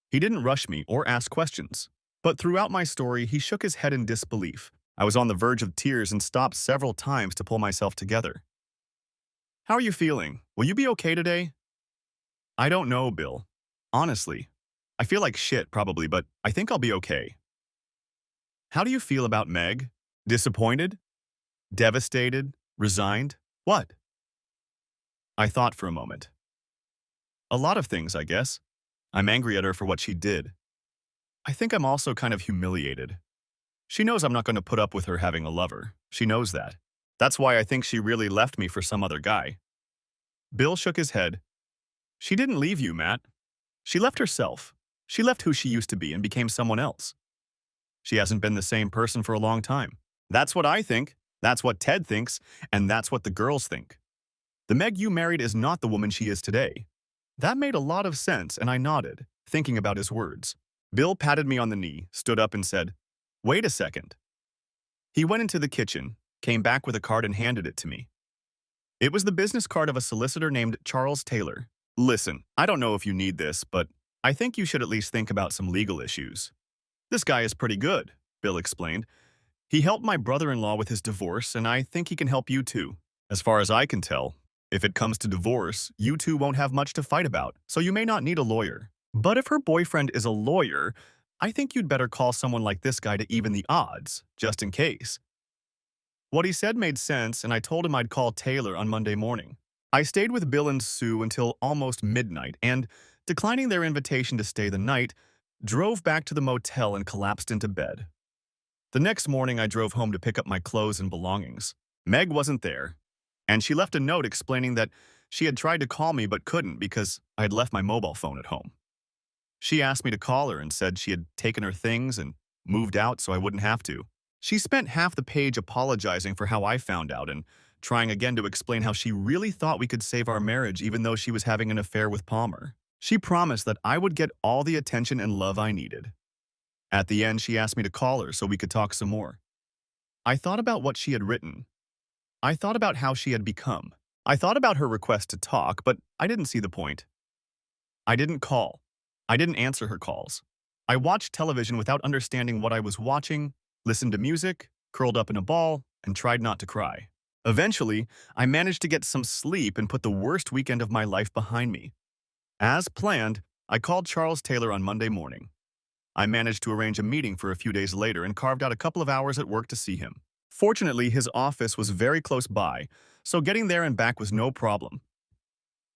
He didn't rush me or ask questions, but throughout my story, he shook his head in disbelief. I was on the verge of tears and stopped several times to pull myself together. How are you feeling? Will you be okay today? I don't know, Bill. Honestly, I feel like shit probably, but I think I'll be okay. How do you feel about Meg? Disappointed? Devastated? Resigned? What? I thought for a moment. A lot of things, I guess. I'm angry at her for what she did. I think I'm also kind of humiliated. She knows I'm not going to put up with her having a lover. She knows that. That's why I think she really left me for some other guy. Bill shook his head. She didn't leave you, Matt. She left herself. She left who she used to be and became someone else. She hasn't been the same person for a long time. That's what I think. That's what Ted thinks. And that's what the girls think. The Meg you married is not the woman she is today. That made a lot of sense, and I nodded, thinking about his words. Bill patted me on the knee, stood up, and said, "Wait a second." He went into the kitchen, came back with a card, and handed it to me. It was the business card of a solicitor named Charles Taylor. Listen, I don't know if you need this, but I think you should at least think about some legal issues. This guy is pretty good, Bill explained. He helped my brother-in-law with his divorce, and I think he can help you too. As far as I can tell, if it comes to divorce, you two won't have much to fight about, so you may not need a lawyer. But if her boyfriend is a lawyer, I think you'd better call someone like this guy to even the odds, just in case. What he said made sense, and I told him I'd call Taylor on Monday morning. I stayed with Bill and Sue until almost midnight, and, declining their invitation to stay the night, drove back to the motel and collapsed into bed. The next morning, I drove home to pick up my clothes and belongings. Meg wasn't there, and she left a note explaining that she had tried to call me but couldn't because I had left my mobile phone at home. She asked me to call her and said she had taken her things and moved out so I wouldn't have to. She spent half the page apologizing for how I found out and trying again to explain how she really thought we could save our marriage even though she was having an affair with Palmer. She promised that I would get all the attention and love I needed. At the end, she asked me to call her so we could talk some more. I thought about what she had written. I thought about how she had become. I thought about her request to talk, but I didn't see the point. I didn't call. I didn't answer her calls. I watched television without understanding what I was watching, listened to music, curled up in a ball, and tried not to cry. Eventually, I managed to get some sleep and put the worst weekend of my life behind me. As planned, I called Charles Taylor on Monday morning. I managed to arrange a meeting for a few days later and carved out a couple of hours at work to see him. Fortunately, his office was very close by, so getting there and back was no problem.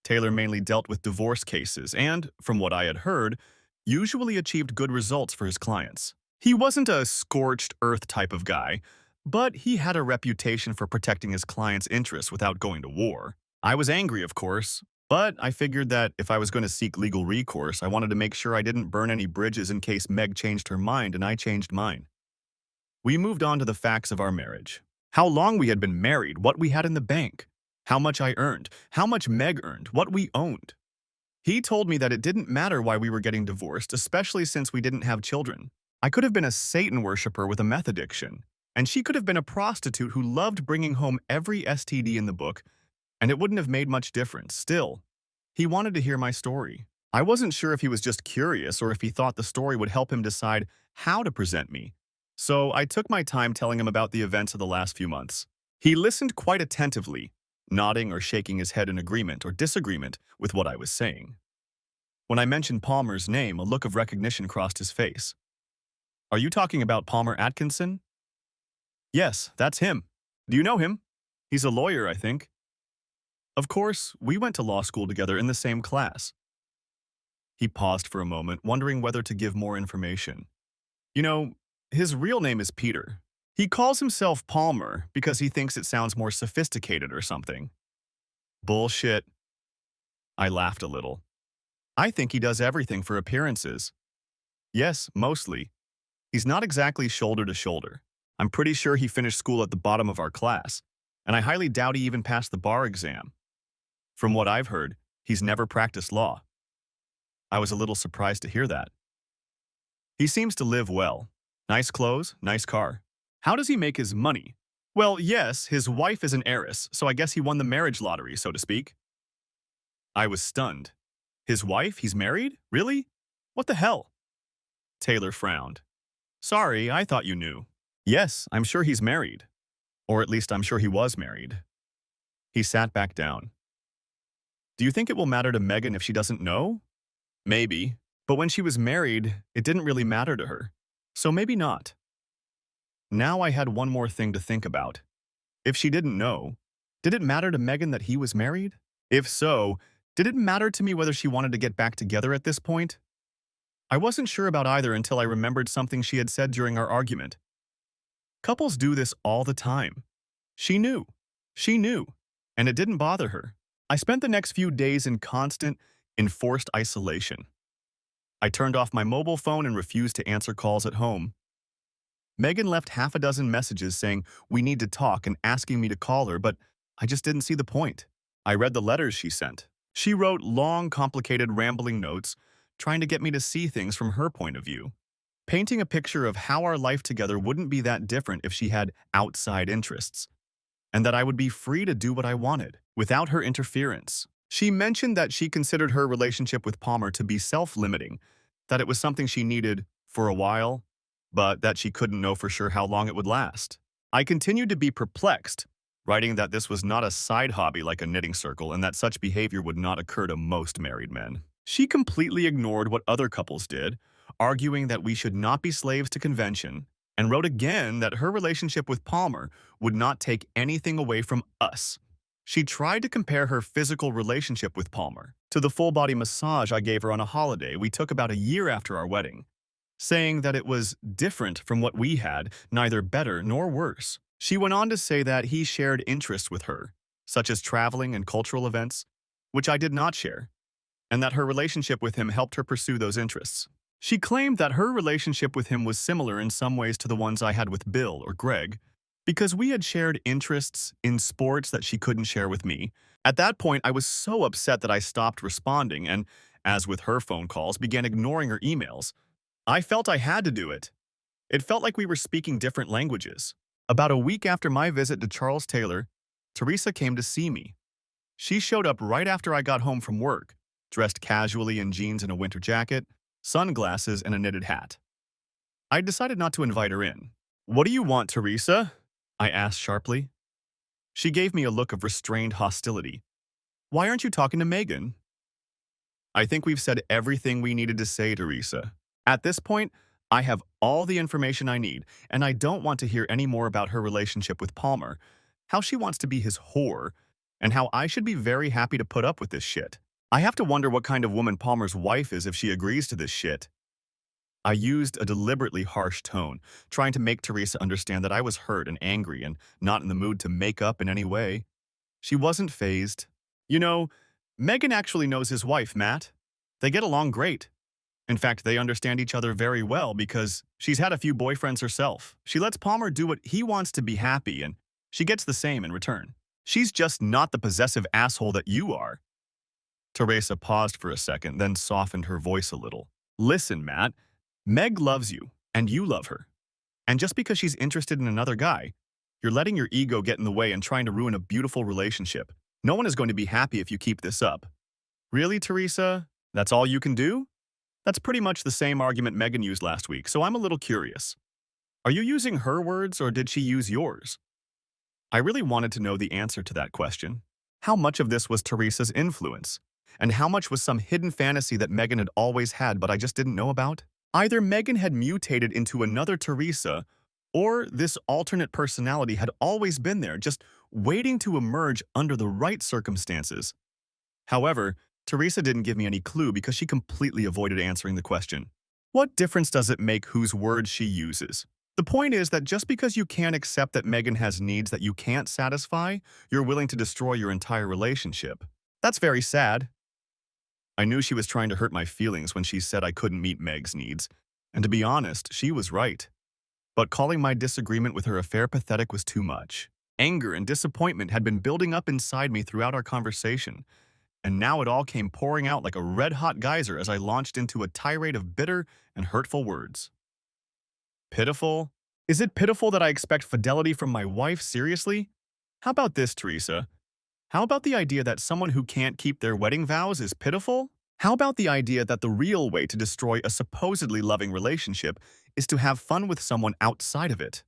Taylor mainly dealt with divorce cases and, from what I had heard, usually achieved good results for his clients. He wasn't a scorched earth type of guy, but he had a reputation for protecting his clients' interests without going to war. I was angry, of course, but I figured that if I was going to seek legal recourse, I wanted to make sure I didn't burn any bridges in case Meg changed her mind and I changed mine. We moved on to the facts of our marriage. How long we had been married, what we had in the bank, how much I earned, how much Meg earned, what we owned. He told me that it didn't matter why we were getting divorced, especially since we didn't have children. I could have been a Satan worshiper with a meth addiction, and she could have been a prostitute who loved bringing home every STD in the book, and it wouldn't have made much difference. Still, he wanted to hear my story. I wasn't sure if he was just curious or if he thought the story would help him decide how to present me. So I took my time telling him about the events of the last few months. He listened quite attentively, nodding or shaking his head in agreement or disagreement with what I was saying. When I mentioned Palmer's name, a look of recognition crossed his face. Are you talking about Palmer Atkinson? Yes, that's him. Do you know him? He's a lawyer, I think. Of course, we went to law school together in the same class. He paused for a moment, wondering whether to give more information. You know, his real name is Peter. He calls himself Palmer because he thinks it sounds more sophisticated or something. Bullshit. I laughed a little. I think he does everything for appearances. Yes, mostly. He's not exactly shoulder to shoulder. I'm pretty sure he finished school at the bottom of our class, and I highly doubt he even passed the bar exam. From what I've heard, he's never practiced law. I was a little surprised to hear that. He seems to live well. Nice clothes, nice car. How does he make his money? Well, yes, his wife is an heiress, so I guess he won the marriage lottery, so to speak. I was stunned. His wife? He's married? Really? What the hell? Taylor frowned. Sorry, I thought you knew. Yes, I'm sure he's married. Or at least I'm sure he was married. He sat back down. Do you think it will matter to Megan if she doesn't know? Maybe, but when she was married, it didn't really matter to her. So maybe not. Now I had one more thing to think about. If she didn't know, did it matter to Megan that he was married? If so, did it matter to me whether she wanted to get back together at this point? I wasn't sure about either until I remembered something she had said during our argument. Couples do this all the time. She knew. She knew. And it didn't bother her. I spent the next few days in constant, enforced isolation. I turned off my mobile phone and refused to answer calls at home. Megan left half a dozen messages saying we need to talk and asking me to call her, but I just didn't see the point. I read the letters she sent. She wrote long, complicated, rambling notes, trying to get me to see things from her point of view, painting a picture of how our life together wouldn't be that different if she had outside interests, and that I would be free to do what I wanted, without her interference. She mentioned that she considered her relationship with Palmer to be self-limiting, that it was something she needed for a while, but that she couldn't know for sure how long it would last. I continued to be perplexed, writing that this was not a side hobby like a knitting circle and that such behavior would not occur to most married men. She completely ignored what other couples did, arguing that we should not be slaves to convention, and wrote again that her relationship with Palmer would not take anything away from us. She tried to compare her physical relationship with Palmer to the full-body massage I gave her on a holiday we took about a year after our wedding, saying that it was different from what we had, neither better nor worse. She went on to say that he shared interests with her, such as traveling and cultural events, which I did not share, and that her relationship with him helped her pursue those interests. She claimed that her relationship with him was similar in some ways to the ones I had with Bill or Greg, because we had shared interests in sports that she couldn't share with me. At that point, I was so upset that I stopped responding and, as with her phone calls, began ignoring her emails. I felt I had to do it. It felt like we were speaking different languages. About a week after my visit to Charles Taylor, Teresa came to see me. She showed up right after I got home from work, dressed casually in jeans and a winter jacket, sunglasses, and a knitted hat. I decided not to invite her in. "What do you want, Teresa?" I asked sharply. She gave me a look of restrained hostility. "Why aren't you talking to Megan?" "I think we've said everything we needed to say, Teresa. At this point, I have all the information I need, and I don't want to hear any more about her relationship with Palmer, how she wants to be his whore, and how I should be very happy to put up with this shit. I have to wonder what kind of woman Palmer's wife is if she agrees to this shit." I used a deliberately harsh tone, trying to make Teresa understand that I was hurt and angry and not in the mood to make up in any way. She wasn't fazed. "You know, Megan actually knows his wife, Matt. They get along great. In fact, they understand each other very well because she's had a few boyfriends herself. She lets Palmer do what he wants to be happy, and She gets the same in return. She's just not the possessive asshole that you are. Teresa paused for a second, then softened her voice a little. Listen, Matt, Meg loves you, and you love her. And just because she's interested in another guy, you're letting your ego get in the way and trying to ruin a beautiful relationship. No one is going to be happy if you keep this up. Really, Teresa? That's all you can do? That's pretty much the same argument Megan used last week, so I'm a little curious. Are you using her words or did she use yours? I really wanted to know the answer to that question. How much of this was Teresa's influence? And how much was some hidden fantasy that Megan had always had but I just didn't know about? Either Megan had mutated into another Teresa, or this alternate personality had always been there, just waiting to emerge under the right circumstances. However, Teresa didn't give me any clue because she completely avoided answering the question. What difference does it make whose words she uses? The point is that just because you can't accept that Megan has needs that you can't satisfy, you're willing to destroy your entire relationship. That's very sad. I knew she was trying to hurt my feelings when she said I couldn't meet Meg's needs. And to be honest, she was right. But calling my disagreement with her affair pathetic was too much. Anger and disappointment had been building up inside me throughout our conversation, and now it all came pouring out like a red-hot geyser as I launched into a tirade of bitter and hurtful words. Pitiful? Is it pitiful that I expect fidelity from my wife, seriously? How about this, Teresa? How about the idea that someone who can't keep their wedding vows is pitiful? How about the idea that the real way to destroy a supposedly loving relationship is to have fun with someone outside of it?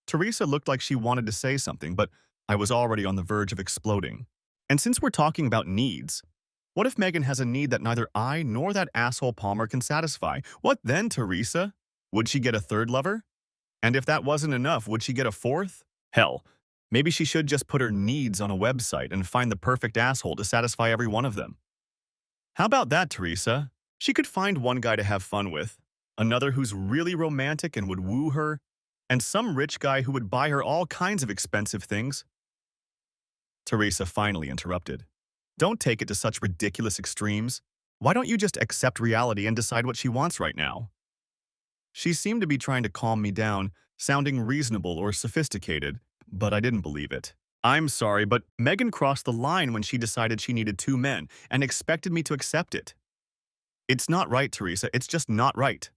Teresa looked like she wanted to say something, but I was already on the verge of exploding. And since we're talking about needs, what if Megan has a need that neither I nor that asshole Palmer can satisfy? What then, Teresa? Would she get a third lover? And if that wasn't enough, would she get a fourth? Hell, maybe she should just put her needs on a website and find the perfect asshole to satisfy every one of them. How about that, Teresa? She could find one guy to have fun with, another who's really romantic and would woo her, and some rich guy who would buy her all kinds of expensive things. Teresa finally interrupted. Don't take it to such ridiculous extremes. Why don't you just accept reality and decide what she wants right now? She seemed to be trying to calm me down, sounding reasonable or sophisticated, but I didn't believe it. I'm sorry, but Megan crossed the line when she decided she needed two men and expected me to accept it. It's not right, Teresa. It's just not right.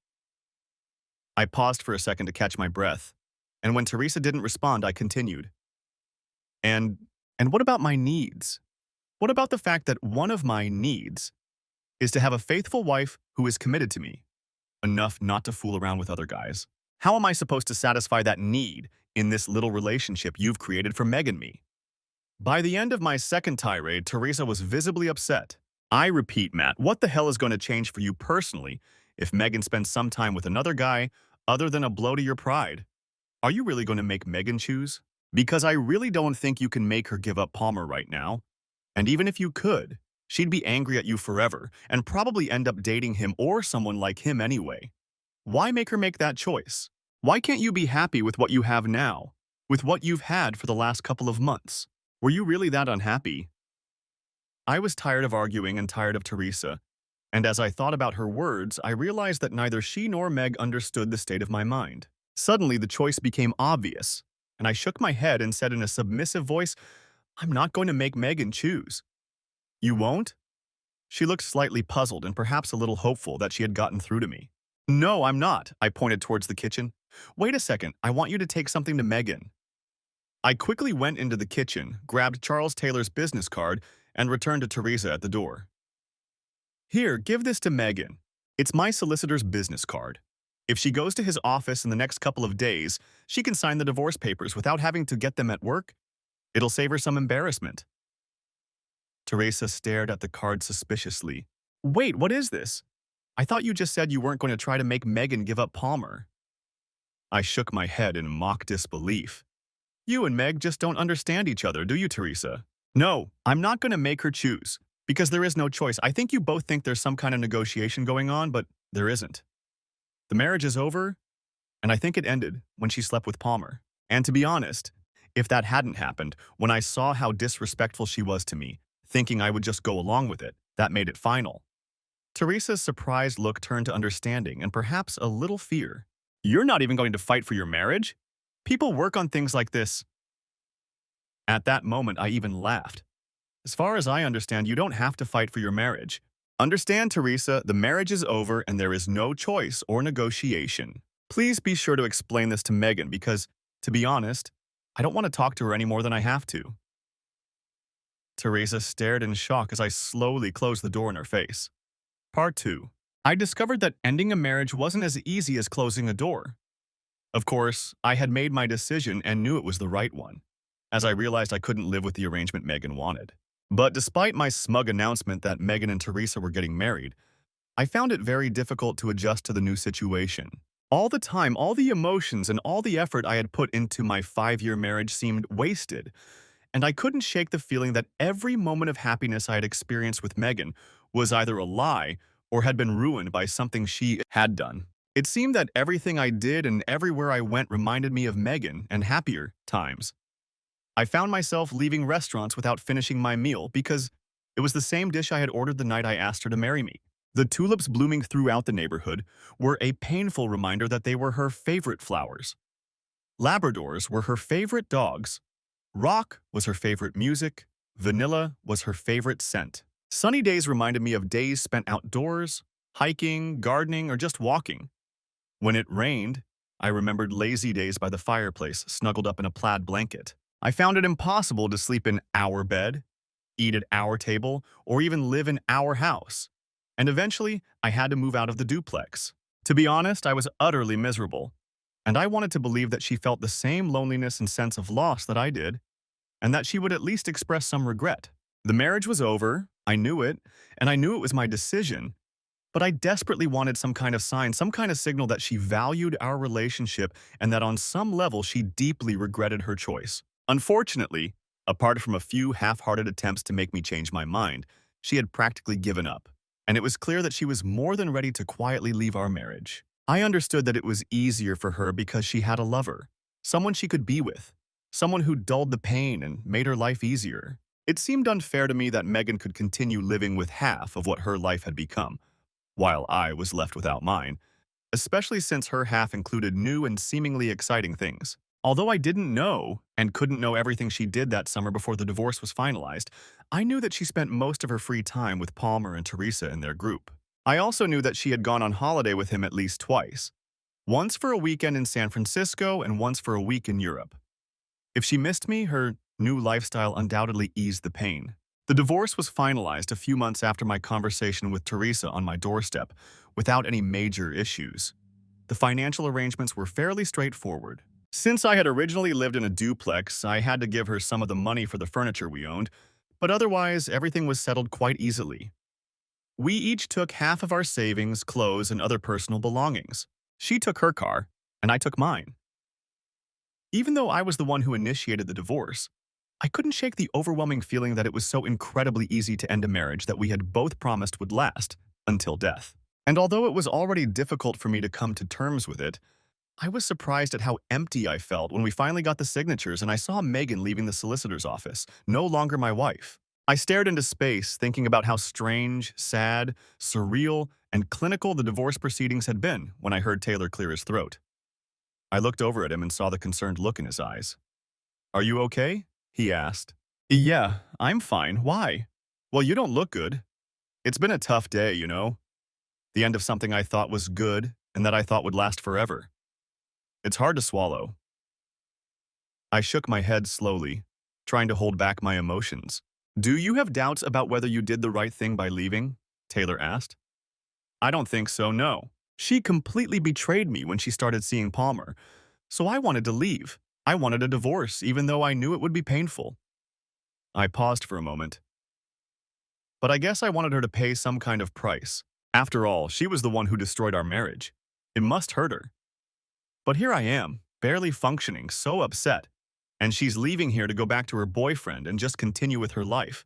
I paused for a second to catch my breath, and when Teresa didn't respond, I continued. And what about my needs? What about the fact that one of my needs is to have a faithful wife who is committed to me, enough not to fool around with other guys? How am I supposed to satisfy that need in this little relationship you've created for Meg and me? By the end of my second tirade, Teresa was visibly upset. I repeat, Matt, what the hell is going to change for you personally if Megan spends some time with another guy other than a blow to your pride? Are you really going to make Megan choose? Because I really don't think you can make her give up Palmer right now. And even if you could, she'd be angry at you forever and probably end up dating him or someone like him anyway. Why make her make that choice? Why can't you be happy with what you have now, with what you've had for the last couple of months? Were you really that unhappy? I was tired of arguing and tired of Teresa, and as I thought about her words, I realized that neither she nor Meg understood the state of my mind. Suddenly, the choice became obvious, and I shook my head and said in a submissive voice, I'm not going to make Megan choose. You won't? She looked slightly puzzled and perhaps a little hopeful that she had gotten through to me. No, I'm not, I pointed towards the kitchen. Wait a second, I want you to take something to Megan. I quickly went into the kitchen, grabbed Charles Taylor's business card, and returned to Teresa at the door. Here, give this to Megan. It's my solicitor's business card. If she goes to his office in the next couple of days, she can sign the divorce papers without having to get them at work. It'll save her some embarrassment. Teresa stared at the card suspiciously. Wait, what is this? I thought you just said you weren't going to try to make Megan give up Palmer. I shook my head in mock disbelief. You and Meg just don't understand each other, do you, Teresa? No, I'm not going to make her choose, because there is no choice. I think you both think there's some kind of negotiation going on, but there isn't. The marriage is over, and I think it ended when she slept with Palmer. And to be honest, if that hadn't happened, when I saw how disrespectful she was to me, thinking I would just go along with it, that made it final. Teresa's surprised look turned to understanding and perhaps a little fear. You're not even going to fight for your marriage? People work on things like this. At that moment, I even laughed. As far as I understand, you don't have to fight for your marriage. Understand, Teresa, the marriage is over and there is no choice or negotiation. Please be sure to explain this to Megan because, to be honest, I don't want to talk to her any more than I have to. Teresa stared in shock as I slowly closed the door in her face. Part 2. I discovered that ending a marriage wasn't as easy as closing a door. Of course, I had made my decision and knew it was the right one, as I realized I couldn't live with the arrangement Megan wanted. But despite my smug announcement that Megan and Teresa were getting married, I found it very difficult to adjust to the new situation. All the time, all the emotions and all the effort I had put into my 5-year marriage seemed wasted, and I couldn't shake the feeling that every moment of happiness I had experienced with Megan was either a lie or had been ruined by something she had done. It seemed that everything I did and everywhere I went reminded me of Megan and happier times. I found myself leaving restaurants without finishing my meal because it was the same dish I had ordered the night I asked her to marry me. The tulips blooming throughout the neighborhood were a painful reminder that they were her favorite flowers. Labradors were her favorite dogs. Rock was her favorite music. Vanilla was her favorite scent. Sunny days reminded me of days spent outdoors, hiking, gardening, or just walking. When it rained, I remembered lazy days by the fireplace, snuggled up in a plaid blanket. I found it impossible to sleep in our bed, eat at our table, or even live in our house. And eventually, I had to move out of the duplex. To be honest, I was utterly miserable, and I wanted to believe that she felt the same loneliness and sense of loss that I did, and that she would at least express some regret. The marriage was over, I knew it, and I knew it was my decision, but I desperately wanted some kind of sign, some kind of signal that she valued our relationship and that on some level she deeply regretted her choice. Unfortunately, apart from a few half-hearted attempts to make me change my mind, she had practically given up, and it was clear that she was more than ready to quietly leave our marriage. I understood that it was easier for her because she had a lover, someone she could be with, someone who dulled the pain and made her life easier. It seemed unfair to me that Megan could continue living with half of what her life had become, while I was left without mine, especially since her half included new and seemingly exciting things. Although I didn't know and couldn't know everything she did that summer before the divorce was finalized, I knew that she spent most of her free time with Palmer and Teresa in their group. I also knew that she had gone on holiday with him at least twice, once for a weekend in San Francisco and once for a week in Europe. If she missed me, her new lifestyle undoubtedly eased the pain. The divorce was finalized a few months after my conversation with Teresa on my doorstep, without any major issues. The financial arrangements were fairly straightforward. Since I had originally lived in a duplex, I had to give her some of the money for the furniture we owned, but otherwise everything was settled quite easily. We each took half of our savings, clothes, and other personal belongings. She took her car, and I took mine. Even though I was the one who initiated the divorce, I couldn't shake the overwhelming feeling that it was so incredibly easy to end a marriage that we had both promised would last until death. And although it was already difficult for me to come to terms with it, I was surprised at how empty I felt when we finally got the signatures and I saw Megan leaving the solicitor's office, no longer my wife. I stared into space, thinking about how strange, sad, surreal, and clinical the divorce proceedings had been when I heard Taylor clear his throat. I looked over at him and saw the concerned look in his eyes. "Are you okay?" he asked. "Yeah, I'm fine. Why?" "Well, you don't look good. It's been a tough day, you know. The end of something I thought was good and that I thought would last forever. It's hard to swallow." I shook my head slowly, trying to hold back my emotions. "Do you have doubts about whether you did the right thing by leaving?" Taylor asked. "I don't think so, no. She completely betrayed me when she started seeing Palmer, so I wanted to leave. I wanted a divorce, even though I knew it would be painful." I paused for a moment. "But I guess I wanted her to pay some kind of price. After all, she was the one who destroyed our marriage. It must hurt her. But here I am, barely functioning, so upset, and she's leaving here to go back to her boyfriend and just continue with her life.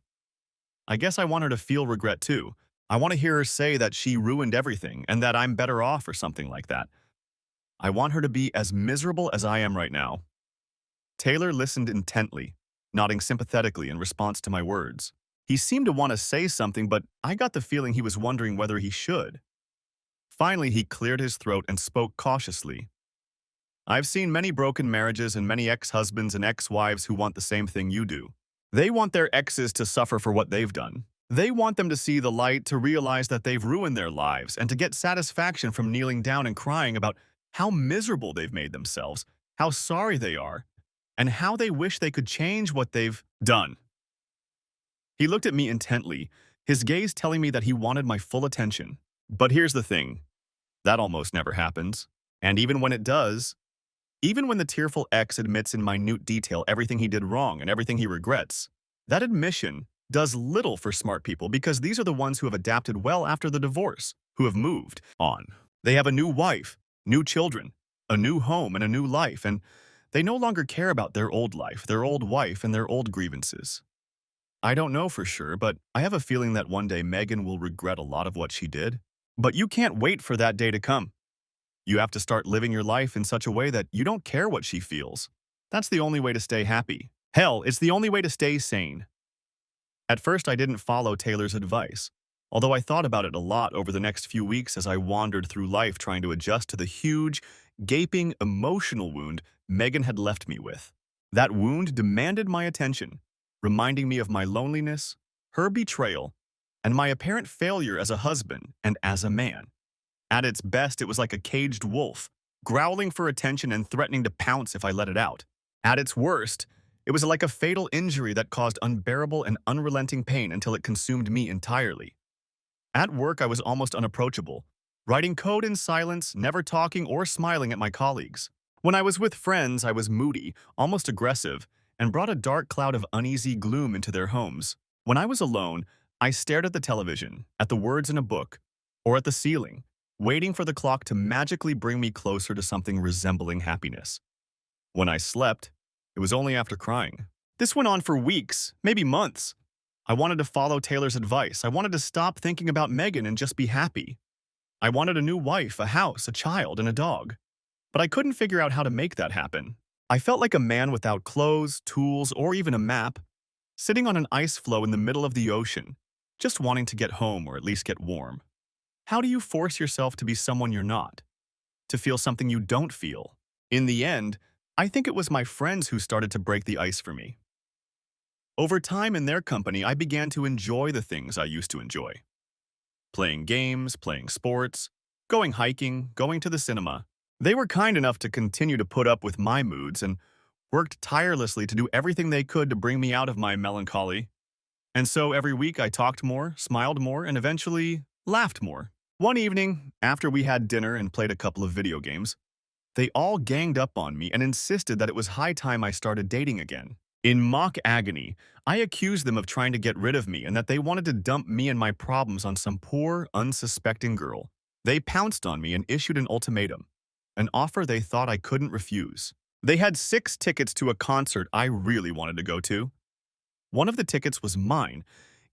I guess I want her to feel regret too. I want to hear her say that she ruined everything and that I'm better off or something like that. I want her to be as miserable as I am right now." Taylor listened intently, nodding sympathetically in response to my words. He seemed to want to say something, but I got the feeling he was wondering whether he should. Finally, he cleared his throat and spoke cautiously. I've seen many broken marriages and many ex-husbands and ex-wives who want the same thing you do. They want their exes to suffer for what they've done. They want them to see the light, to realize that they've ruined their lives, and to get satisfaction from kneeling down and crying about how miserable they've made themselves, how sorry they are, and how they wish they could change what they've done. He looked at me intently, his gaze telling me that he wanted my full attention. But here's the thing, that almost never happens. And even when it does, even when the tearful ex admits in minute detail everything he did wrong and everything he regrets, that admission does little for smart people because these are the ones who have adapted well after the divorce, who have moved on. They have a new wife, new children, a new home, and a new life, and they no longer care about their old life, their old wife, and their old grievances. I don't know for sure, but I have a feeling that one day Megan will regret a lot of what she did. But you can't wait for that day to come. You have to start living your life in such a way that you don't care what she feels. That's the only way to stay happy. Hell, it's the only way to stay sane. At first, I didn't follow Taylor's advice, although I thought about it a lot over the next few weeks as I wandered through life trying to adjust to the huge, gaping, emotional wound Megan had left me with. That wound demanded my attention, reminding me of my loneliness, her betrayal, and my apparent failure as a husband and as a man. At its best, it was like a caged wolf, growling for attention and threatening to pounce if I let it out. At its worst, it was like a fatal injury that caused unbearable and unrelenting pain until it consumed me entirely. At work, I was almost unapproachable, writing code in silence, never talking or smiling at my colleagues. When I was with friends, I was moody, almost aggressive, and brought a dark cloud of uneasy gloom into their homes. When I was alone, I stared at the television, at the words in a book, or at the ceiling, waiting for the clock to magically bring me closer to something resembling happiness. When I slept, it was only after crying. This went on for weeks, maybe months. I wanted to follow Taylor's advice. I wanted to stop thinking about Megan and just be happy. I wanted a new wife, a house, a child, and a dog. But I couldn't figure out how to make that happen. I felt like a man without clothes, tools, or even a map, sitting on an ice floe in the middle of the ocean, just wanting to get home or at least get warm. How do you force yourself to be someone you're not? To feel something you don't feel? In the end, I think it was my friends who started to break the ice for me. Over time in their company, I began to enjoy the things I used to enjoy. Playing games, playing sports, going hiking, going to the cinema. They were kind enough to continue to put up with my moods and worked tirelessly to do everything they could to bring me out of my melancholy. And so every week I talked more, smiled more, and eventually laughed more. One evening, after we had dinner and played a couple of video games, they all ganged up on me and insisted that it was high time I started dating again. In mock agony, I accused them of trying to get rid of me and that they wanted to dump me and my problems on some poor, unsuspecting girl. They pounced on me and issued an ultimatum, an offer they thought I couldn't refuse. They had 6 tickets to a concert I really wanted to go to. One of the tickets was mine,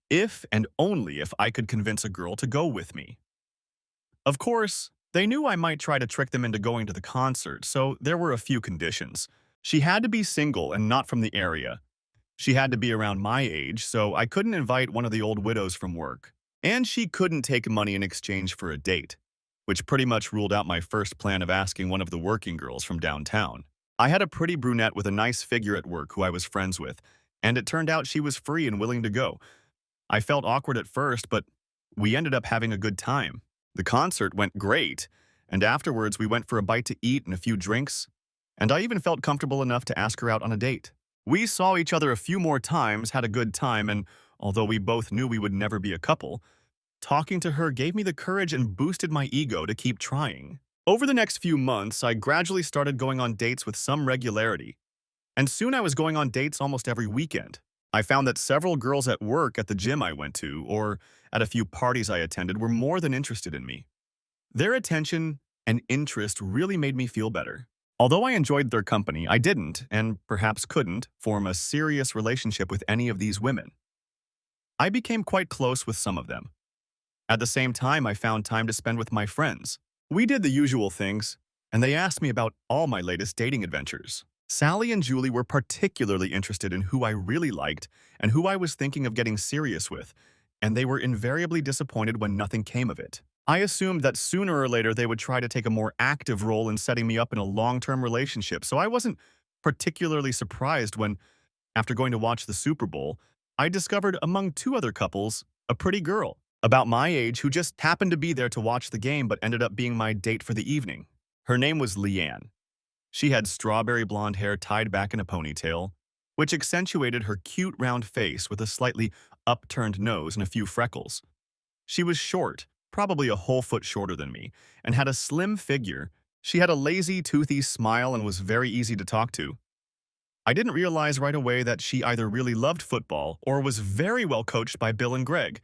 if and only if I could convince a girl to go with me. Of course, they knew I might try to trick them into going to the concert, so there were a few conditions. She had to be single and not from the area. She had to be around my age, so I couldn't invite one of the old widows from work. And she couldn't take money in exchange for a date, which pretty much ruled out my first plan of asking one of the working girls from downtown. I had a pretty brunette with a nice figure at work who I was friends with, and it turned out she was free and willing to go. I felt awkward at first, but we ended up having a good time. The concert went great, and afterwards we went for a bite to eat and a few drinks, and I even felt comfortable enough to ask her out on a date. We saw each other a few more times, had a good time, and although we both knew we would never be a couple, talking to her gave me the courage and boosted my ego to keep trying. Over the next few months, I gradually started going on dates with some regularity, and soon I was going on dates almost every weekend. I found that several girls at work, at the gym I went to, or at a few parties I attended were more than interested in me. Their attention and interest really made me feel better. Although I enjoyed their company, I didn't, and perhaps couldn't, form a serious relationship with any of these women. I became quite close with some of them. At the same time, I found time to spend with my friends. We did the usual things, and they asked me about all my latest dating adventures. Sally and Julie were particularly interested in who I really liked and who I was thinking of getting serious with, and they were invariably disappointed when nothing came of it. I assumed that sooner or later they would try to take a more active role in setting me up in a long-term relationship, so I wasn't particularly surprised when, after going to watch the Super Bowl, I discovered among two other couples a pretty girl about my age who just happened to be there to watch the game but ended up being my date for the evening. Her name was Leanne. She had strawberry blonde hair tied back in a ponytail, which accentuated her cute round face with a slightly upturned nose and a few freckles. She was short, probably a whole foot shorter than me, and had a slim figure. She had a lazy, toothy smile and was very easy to talk to. I didn't realize right away that she either really loved football or was very well coached by Bill and Greg,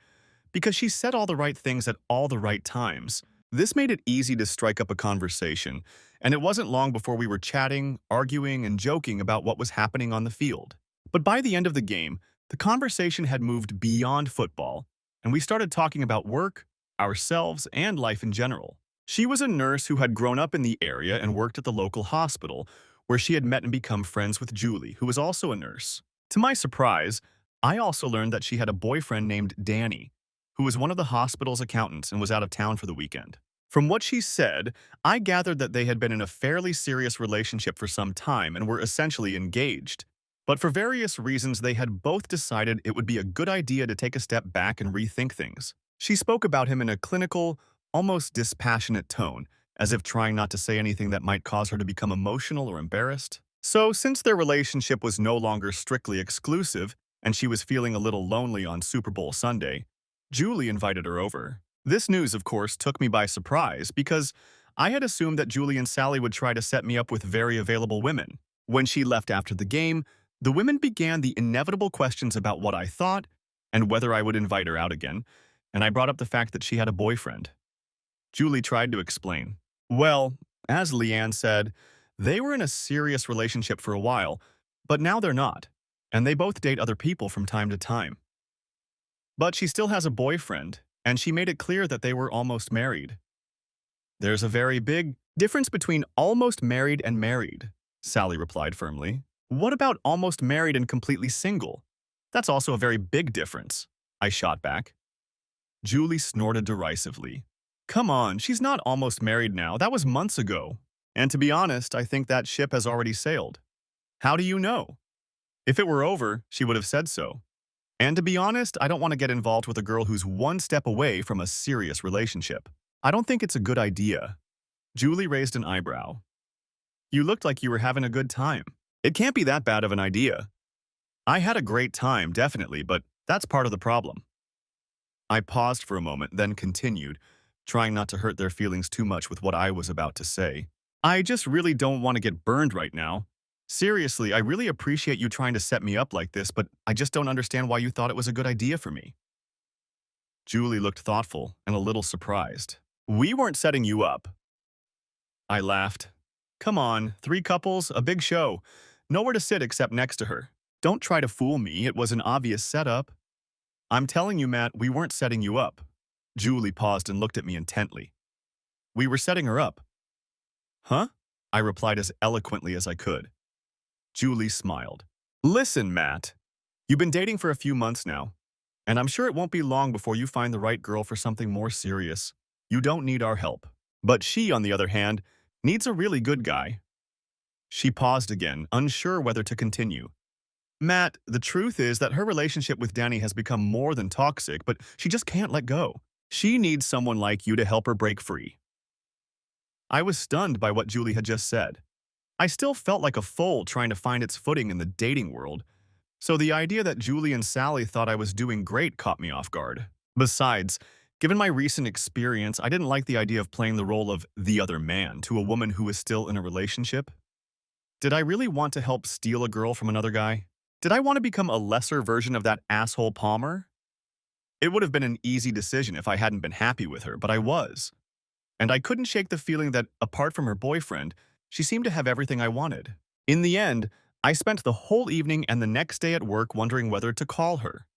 because she said all the right things at all the right times. This made it easy to strike up a conversation, and it wasn't long before we were chatting, arguing, and joking about what was happening on the field. But by the end of the game, the conversation had moved beyond football, and we started talking about work, ourselves, and life in general. She was a nurse who had grown up in the area and worked at the local hospital, where she had met and become friends with Julie, who was also a nurse. To my surprise, I also learned that she had a boyfriend named Danny, who was one of the hospital's accountants and was out of town for the weekend. From what she said, I gathered that they had been in a fairly serious relationship for some time and were essentially engaged. But for various reasons, they had both decided it would be a good idea to take a step back and rethink things. She spoke about him in a clinical, almost dispassionate tone, as if trying not to say anything that might cause her to become emotional or embarrassed. So, since their relationship was no longer strictly exclusive, and she was feeling a little lonely on Super Bowl Sunday, Julie invited her over. This news, of course, took me by surprise because I had assumed that Julie and Sally would try to set me up with very available women. When she left after the game, the women began the inevitable questions about what I thought and whether I would invite her out again, and I brought up the fact that she had a boyfriend. Julie tried to explain. Well, as Leanne said, they were in a serious relationship for a while, but now they're not, and they both date other people from time to time. But she still has a boyfriend, and she made it clear that they were almost married. There's a very big difference between almost married and married, Sally replied firmly. What about almost married and completely single? That's also a very big difference, I shot back. Julie snorted derisively. Come on, she's not almost married now. That was months ago. And to be honest, I think that ship has already sailed. How do you know? If it were over, she would have said so. And to be honest, I don't want to get involved with a girl who's one step away from a serious relationship. I don't think it's a good idea. Julie raised an eyebrow. You looked like you were having a good time. It can't be that bad of an idea. I had a great time, definitely, but that's part of the problem. I paused for a moment, then continued, trying not to hurt their feelings too much with what I was about to say. I just really don't want to get burned right now. Seriously, I really appreciate you trying to set me up like this, but I just don't understand why you thought it was a good idea for me. Julie looked thoughtful and a little surprised. We weren't setting you up. I laughed. Come on, 3 couples, a big show. Nowhere to sit except next to her. Don't try to fool me, it was an obvious setup. I'm telling you, Matt, we weren't setting you up. Julie paused and looked at me intently. We were setting her up. Huh? I replied as eloquently as I could. Julie smiled. Listen, Matt. You've been dating for a few months now, and I'm sure it won't be long before you find the right girl for something more serious. You don't need our help. But she, on the other hand, needs a really good guy. She paused again, unsure whether to continue. Matt, the truth is that her relationship with Danny has become more than toxic, but she just can't let go. She needs someone like you to help her break free. I was stunned by what Julie had just said. I still felt like a foal trying to find its footing in the dating world, so the idea that Julie and Sally thought I was doing great caught me off guard. Besides, given my recent experience, I didn't like the idea of playing the role of the other man to a woman who is still in a relationship. Did I really want to help steal a girl from another guy? Did I want to become a lesser version of that asshole Palmer? It would have been an easy decision if I hadn't been happy with her, but I was. And I couldn't shake the feeling that, apart from her boyfriend, she seemed to have everything I wanted. In the end, I spent the whole evening and the next day at work wondering whether to call her.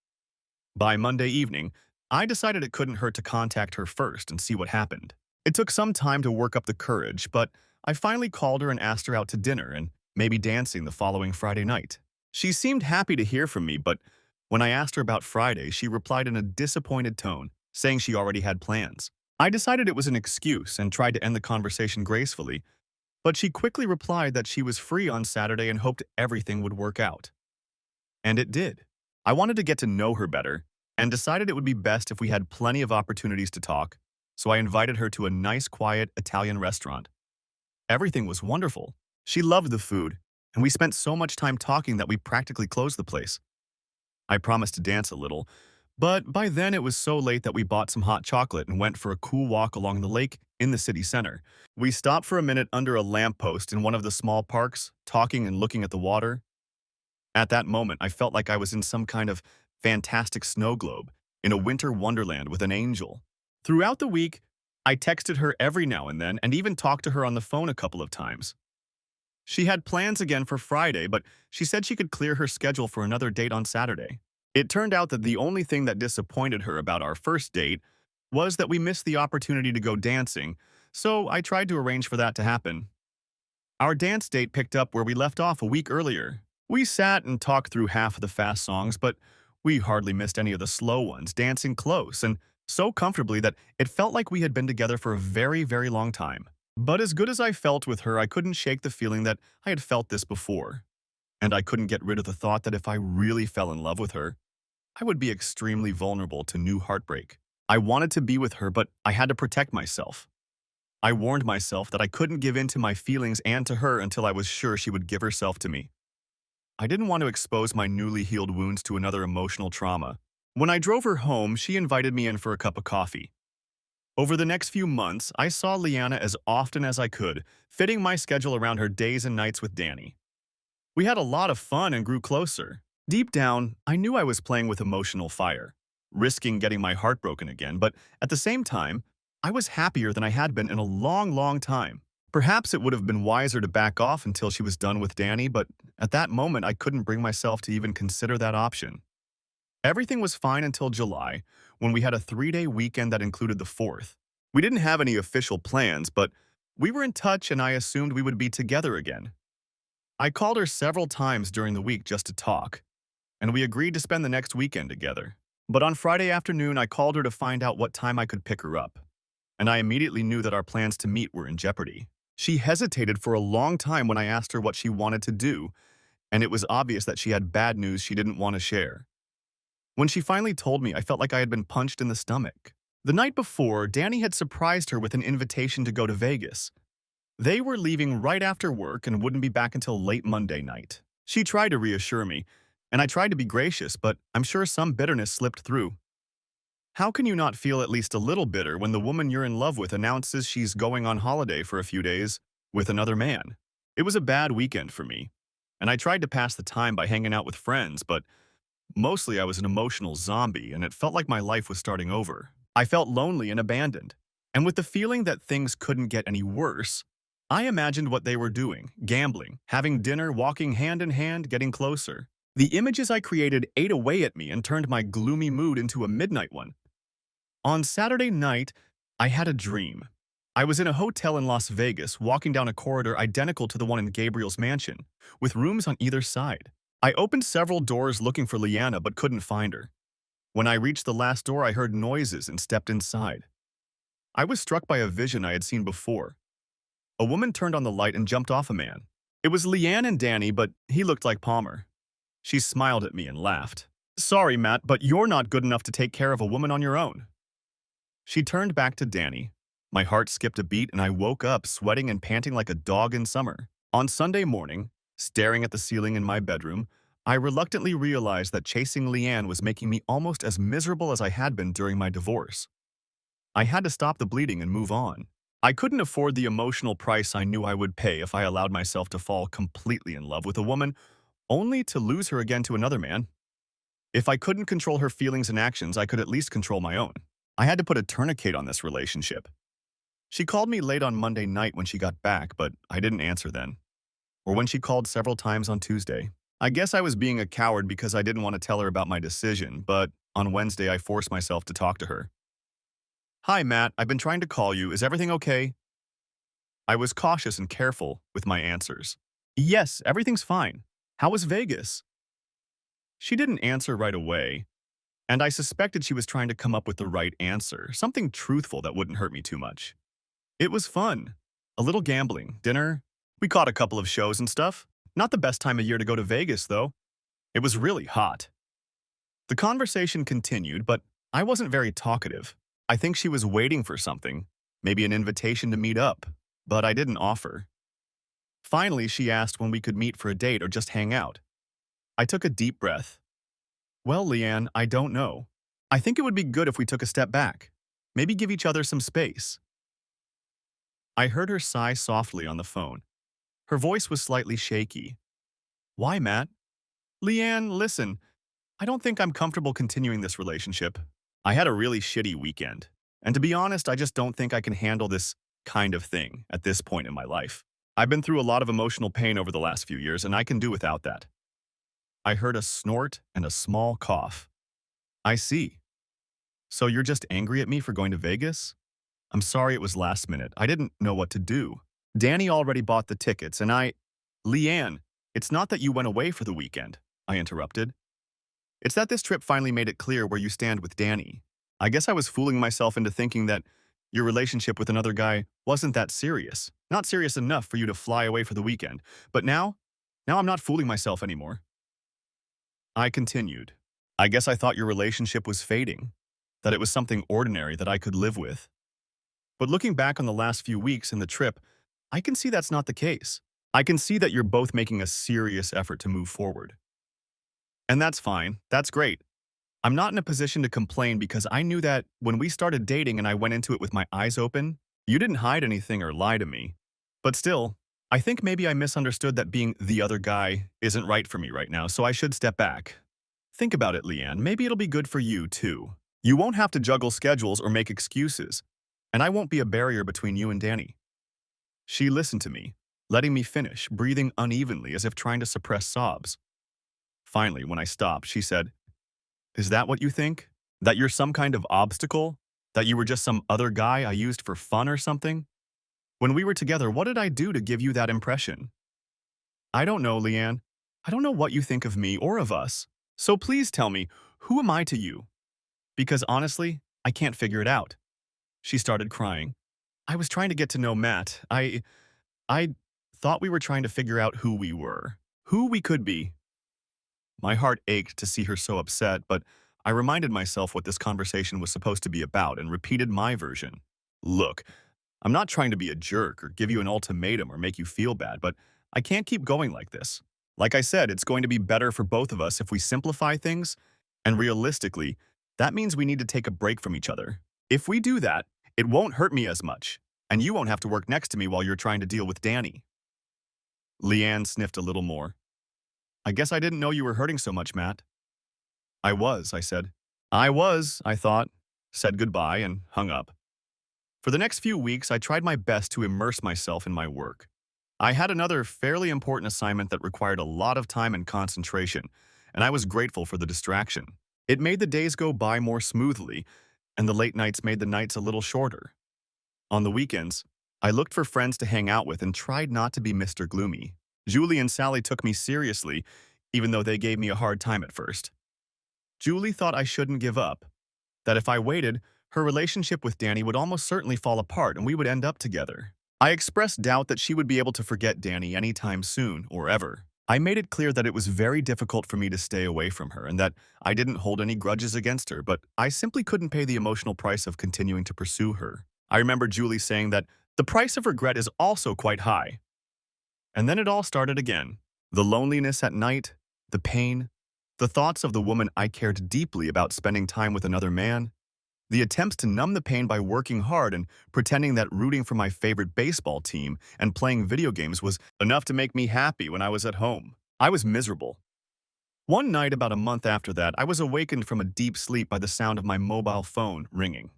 By Monday evening, I decided it couldn't hurt to contact her first and see what happened. It took some time to work up the courage, but I finally called her and asked her out to dinner and maybe dancing the following Friday night. She seemed happy to hear from me, but when I asked her about Friday, she replied in a disappointed tone, saying she already had plans. I decided it was an excuse and tried to end the conversation gracefully, but she quickly replied that she was free on Saturday and hoped everything would work out. And it did. I wanted to get to know her better and decided it would be best if we had plenty of opportunities to talk, so I invited her to a nice, quiet Italian restaurant. Everything was wonderful. She loved the food, and we spent so much time talking that we practically closed the place. I promised to dance a little, but by then it was so late that we bought some hot chocolate and went for a cool walk along the lake in the city center. We stopped for a minute under a lamppost in one of the small parks, talking and looking at the water. At that moment, I felt like I was in some kind of fantastic snow globe, in a winter wonderland with an angel. Throughout the week, I texted her every now and then and even talked to her on the phone a couple of times. She had plans again for Friday, but she said she could clear her schedule for another date on Saturday. It turned out that the only thing that disappointed her about our first date was that we missed the opportunity to go dancing, so I tried to arrange for that to happen. Our dance date picked up where we left off a week earlier. We sat and talked through half of the fast songs, but we hardly missed any of the slow ones, dancing close and so comfortably that it felt like we had been together for a very, very long time. But as good as I felt with her, I couldn't shake the feeling that I had felt this before. And I couldn't get rid of the thought that if I really fell in love with her, I would be extremely vulnerable to new heartbreak. I wanted to be with her, but I had to protect myself. I warned myself that I couldn't give in to my feelings and to her until I was sure she would give herself to me. I didn't want to expose my newly healed wounds to another emotional trauma. When I drove her home, she invited me in for a cup of coffee. Over the next few months, I saw Liana as often as I could, fitting my schedule around her days and nights with Danny. We had a lot of fun and grew closer. Deep down, I knew I was playing with emotional fire, risking getting my heart broken again, but at the same time, I was happier than I had been in a long, long time. Perhaps it would have been wiser to back off until she was done with Danny, but at that moment I couldn't bring myself to even consider that option. Everything was fine until July, when we had a 3-day weekend that included the 4th. We didn't have any official plans, but we were in touch and I assumed we would be together again. I called her several times during the week just to talk, and we agreed to spend the next weekend together. But on Friday afternoon, I called her to find out what time I could pick her up, and I immediately knew that our plans to meet were in jeopardy. She hesitated for a long time when I asked her what she wanted to do, and it was obvious that she had bad news she didn't want to share. When she finally told me, I felt like I had been punched in the stomach. The night before, Danny had surprised her with an invitation to go to Vegas. They were leaving right after work and wouldn't be back until late Monday night. She tried to reassure me, and I tried to be gracious, but I'm sure some bitterness slipped through. How can you not feel at least a little bitter when the woman you're in love with announces she's going on holiday for a few days with another man? It was a bad weekend for me, and I tried to pass the time by hanging out with friends, but mostly I was an emotional zombie and it felt like my life was starting over. I felt lonely and abandoned, and with the feeling that things couldn't get any worse, I imagined what they were doing, gambling, having dinner, walking hand in hand, getting closer. The images I created ate away at me and turned my gloomy mood into a midnight one. On Saturday night, I had a dream. I was in a hotel in Las Vegas, walking down a corridor identical to the one in Gabriel's mansion, with rooms on either side. I opened several doors looking for Liana but couldn't find her. When I reached the last door, I heard noises and stepped inside. I was struck by a vision I had seen before. A woman turned on the light and jumped off a man. It was Leanne and Danny, but he looked like Palmer. She smiled at me and laughed. "Sorry, Matt, but you're not good enough to take care of a woman on your own." She turned back to Danny. My heart skipped a beat and I woke up sweating and panting like a dog in summer. On Sunday morning, staring at the ceiling in my bedroom, I reluctantly realized that chasing Leanne was making me almost as miserable as I had been during my divorce. I had to stop the bleeding and move on. I couldn't afford the emotional price I knew I would pay if I allowed myself to fall completely in love with a woman, only to lose her again to another man. If I couldn't control her feelings and actions, I could at least control my own. I had to put a tourniquet on this relationship. She called me late on Monday night when she got back, but I didn't answer then. Or when she called several times on Tuesday. I guess I was being a coward because I didn't want to tell her about my decision, but on Wednesday I forced myself to talk to her. "Hi, Matt, I've been trying to call you. Is everything okay?" I was cautious and careful with my answers. "Yes, everything's fine. How was Vegas?" She didn't answer right away, and I suspected she was trying to come up with the right answer, something truthful that wouldn't hurt me too much. It was fun. A little gambling, dinner. We caught a couple of shows and stuff. Not the best time of year to go to Vegas, though. It was really hot. The conversation continued, but I wasn't very talkative. I think she was waiting for something, maybe an invitation to meet up, but I didn't offer. Finally, she asked when we could meet for a date or just hang out. I took a deep breath. Well, Leanne, I don't know. I think it would be good if we took a step back. Maybe give each other some space. I heard her sigh softly on the phone. Her voice was slightly shaky. Why, Matt? Leanne, listen. I don't think I'm comfortable continuing this relationship. I had a really shitty weekend. And to be honest, I just don't think I can handle this kind of thing at this point in my life. I've been through a lot of emotional pain over the last few years, and I can do without that. I heard a snort and a small cough. I see. So you're just angry at me for going to Vegas? I'm sorry it was last minute. I didn't know what to do. Danny already bought the tickets, and Leanne, it's not that you went away for the weekend, I interrupted. It's that this trip finally made it clear where you stand with Danny. I guess I was fooling myself into thinking that your relationship with another guy wasn't that serious. Not serious enough for you to fly away for the weekend. But now I'm not fooling myself anymore. I continued. I guess I thought your relationship was fading, that it was something ordinary that I could live with. But looking back on the last few weeks and the trip, I can see that's not the case. I can see that you're both making a serious effort to move forward. And that's fine. That's great. I'm not in a position to complain because I knew that when we started dating and I went into it with my eyes open, you didn't hide anything or lie to me. But still, I think maybe I misunderstood that being the other guy isn't right for me right now, so I should step back. Think about it, Leanne. Maybe it'll be good for you, too. You won't have to juggle schedules or make excuses, and I won't be a barrier between you and Danny. She listened to me, letting me finish, breathing unevenly as if trying to suppress sobs. Finally, when I stopped, she said, Is that what you think? That you're some kind of obstacle? That you were just some other guy I used for fun or something? When we were together, what did I do to give you that impression? I don't know, Leanne. I don't know what you think of me or of us. So please tell me, who am I to you? Because honestly, I can't figure it out. She started crying. I was trying to get to know Matt. I thought we were trying to figure out who we were, who we could be. My heart ached to see her so upset, but I reminded myself what this conversation was supposed to be about and repeated my version. Look, I'm not trying to be a jerk or give you an ultimatum or make you feel bad, but I can't keep going like this. Like I said, it's going to be better for both of us if we simplify things, and realistically, that means we need to take a break from each other. If we do that, it won't hurt me as much, and you won't have to work next to me while you're trying to deal with Danny. Leanne sniffed a little more. I guess I didn't know you were hurting so much, Matt. I said. I thought, said goodbye and hung up. For the next few weeks, I tried my best to immerse myself in my work. I had another fairly important assignment that required a lot of time and concentration, and I was grateful for the distraction. It made the days go by more smoothly, and the late nights made the nights a little shorter. On the weekends, I looked for friends to hang out with and tried not to be Mr. Gloomy. Julie and Sally took me seriously, even though they gave me a hard time at first. Julie thought I shouldn't give up, that if I waited, her relationship with Danny would almost certainly fall apart and we would end up together. I expressed doubt that she would be able to forget Danny anytime soon or ever. I made it clear that it was very difficult for me to stay away from her and that I didn't hold any grudges against her, but I simply couldn't pay the emotional price of continuing to pursue her. I remember Julie saying that the price of regret is also quite high. And then it all started again. The loneliness at night, the pain, the thoughts of the woman I cared deeply about spending time with another man, the attempts to numb the pain by working hard and pretending that rooting for my favorite baseball team and playing video games was enough to make me happy when I was at home. I was miserable. One night about a month after that, I was awakened from a deep sleep by the sound of my mobile phone ringing.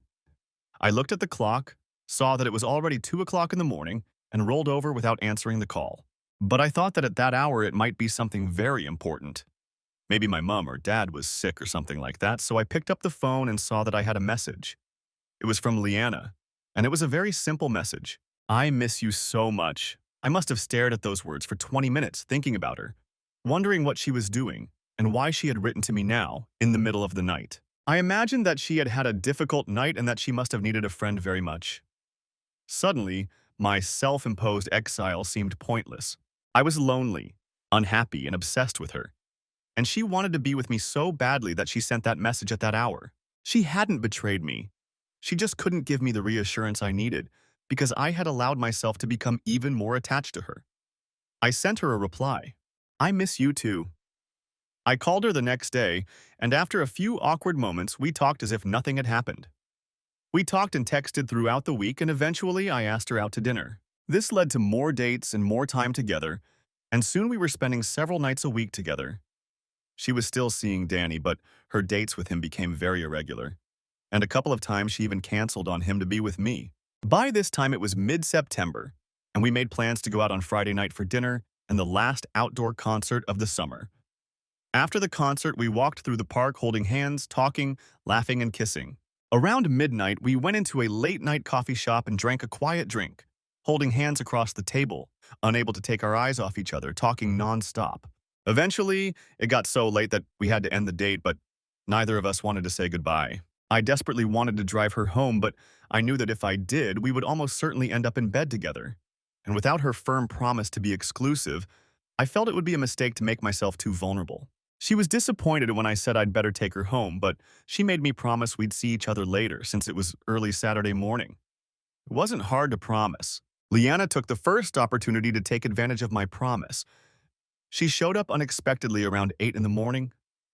I looked at the clock, saw that it was already 2 o'clock in the morning, and rolled over without answering the call. But I thought that at that hour it might be something very important. Maybe my mom or dad was sick or something like that, so I picked up the phone and saw that I had a message. It was from Leanna, and it was a very simple message. I miss you so much. I must have stared at those words for 20 minutes thinking about her, wondering what she was doing and why she had written to me now, in the middle of the night. I imagined that she had had a difficult night and that she must have needed a friend very much. Suddenly, my self-imposed exile seemed pointless. I was lonely, unhappy, and obsessed with her. And she wanted to be with me so badly that she sent that message at that hour. She hadn't betrayed me. She just couldn't give me the reassurance I needed because I had allowed myself to become even more attached to her. I sent her a reply. I miss you too. I called her the next day, and after a few awkward moments, we talked as if nothing had happened. We talked and texted throughout the week, and eventually I asked her out to dinner. This led to more dates and more time together, and soon we were spending several nights a week together. She was still seeing Danny, but her dates with him became very irregular, and a couple of times she even canceled on him to be with me. By this time, it was mid-September, and we made plans to go out on Friday night for dinner and the last outdoor concert of the summer. After the concert, we walked through the park holding hands, talking, laughing, and kissing. Around midnight, we went into a late-night coffee shop and drank a quiet drink, holding hands across the table, unable to take our eyes off each other, talking non-stop. Eventually, it got so late that we had to end the date, but neither of us wanted to say goodbye. I desperately wanted to drive her home, but I knew that if I did, we would almost certainly end up in bed together. And without her firm promise to be exclusive, I felt it would be a mistake to make myself too vulnerable. She was disappointed when I said I'd better take her home, but she made me promise we'd see each other later since it was early Saturday morning. It wasn't hard to promise. Leanna took the first opportunity to take advantage of my promise. She showed up unexpectedly around 8 in the morning,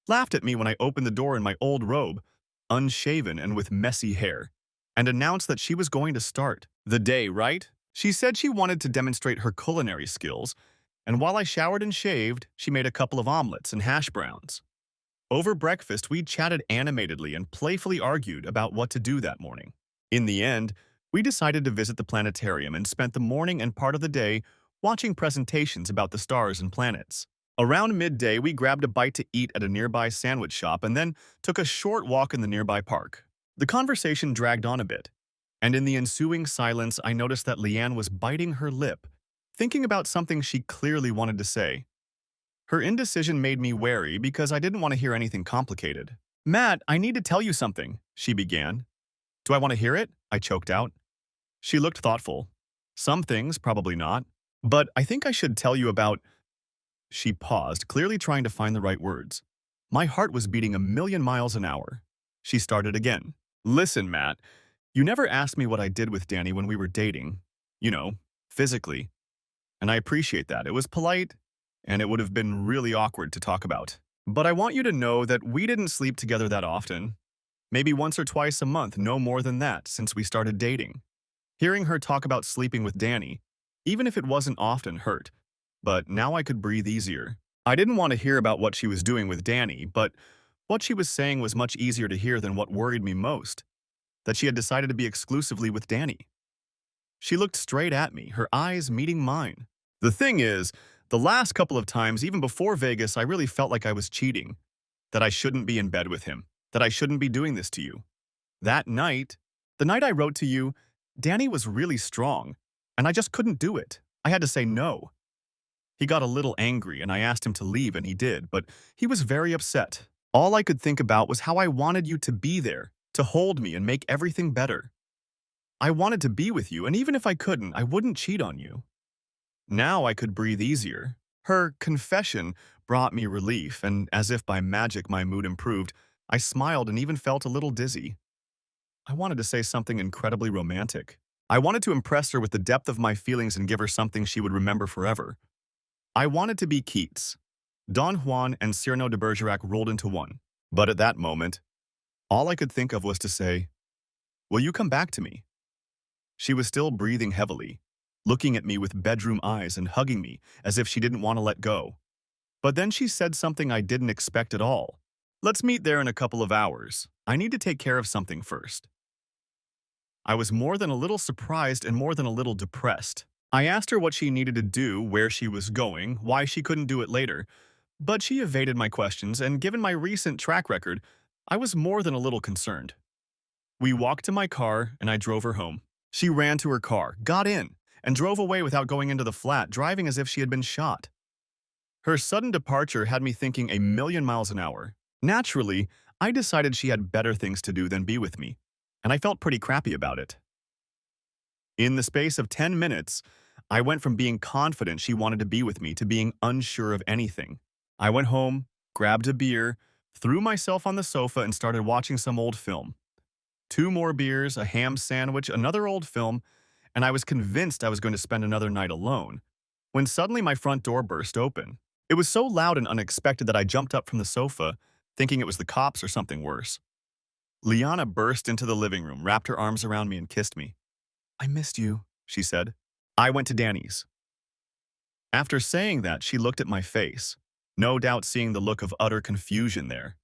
laughed at me when I opened the door in my old robe, unshaven and with messy hair, and announced that she was going to start the day right. She said she wanted to demonstrate her culinary skills, and while I showered and shaved, she made a couple of omelets and hash browns. Over breakfast, we chatted animatedly and playfully argued about what to do that morning. In the end, we decided to visit the planetarium and spent the morning and part of the day watching presentations about the stars and planets. Around midday, we grabbed a bite to eat at a nearby sandwich shop and then took a short walk in the nearby park. The conversation dragged on a bit, and in the ensuing silence, I noticed that Leanne was biting her lip, thinking about something she clearly wanted to say. Her indecision made me wary because I didn't want to hear anything complicated. "Matt, I need to tell you something," she began. "Do I want to hear it?" I choked out. She looked thoughtful. "Some things, probably not. But I think I should tell you about—" She paused, clearly trying to find the right words. My heart was beating a million miles an hour. She started again. "Listen, Matt, you never asked me what I did with Danny when we were dating. You know, physically. And I appreciate that. It was polite, and it would have been really awkward to talk about. But I want you to know that we didn't sleep together that often. Maybe once or twice a month, no more than that, since we started dating." Hearing her talk about sleeping with Danny, even if it wasn't often, hurt. But now I could breathe easier. I didn't want to hear about what she was doing with Danny, but what she was saying was much easier to hear than what worried me most, that she had decided to be exclusively with Danny. She looked straight at me, her eyes meeting mine. "The thing is, the last couple of times, even before Vegas, I really felt like I was cheating, that I shouldn't be in bed with him, that I shouldn't be doing this to you. That night, the night I wrote to you, Danny was really strong, and I just couldn't do it. I had to say no. He got a little angry, and I asked him to leave, and he did, but he was very upset. All I could think about was how I wanted you to be there, to hold me and make everything better. I wanted to be with you, and even if I couldn't, I wouldn't cheat on you." Now I could breathe easier. Her confession brought me relief, and as if by magic my mood improved, I smiled and even felt a little dizzy. I wanted to say something incredibly romantic. I wanted to impress her with the depth of my feelings and give her something she would remember forever. I wanted to be Keats. Don Juan and Cyrano de Bergerac rolled into one. But at that moment, all I could think of was to say, "Will you come back to me?" She was still breathing heavily, looking at me with bedroom eyes and hugging me as if she didn't want to let go. But then she said something I didn't expect at all. "Let's meet there in a couple of hours. I need to take care of something first." I was more than a little surprised and more than a little depressed. I asked her what she needed to do, where she was going, why she couldn't do it later, but she evaded my questions, and given my recent track record, I was more than a little concerned. We walked to my car, and I drove her home. She ran to her car, got in, and drove away without going into the flat, driving as if she had been shot. Her sudden departure had me thinking a million miles an hour. Naturally, I decided she had better things to do than be with me, and I felt pretty crappy about it. In the space of 10 minutes, I went from being confident she wanted to be with me to being unsure of anything. I went home, grabbed a beer, threw myself on the sofa and started watching some old film. Two more beers, a ham sandwich, another old film, and I was convinced I was going to spend another night alone, when suddenly my front door burst open. It was so loud and unexpected that I jumped up from the sofa, thinking it was the cops or something worse. Liana burst into the living room, wrapped her arms around me and kissed me. "I missed you," she said. I went to Danny's. After saying that, she looked at my face, no doubt seeing the look of utter confusion there.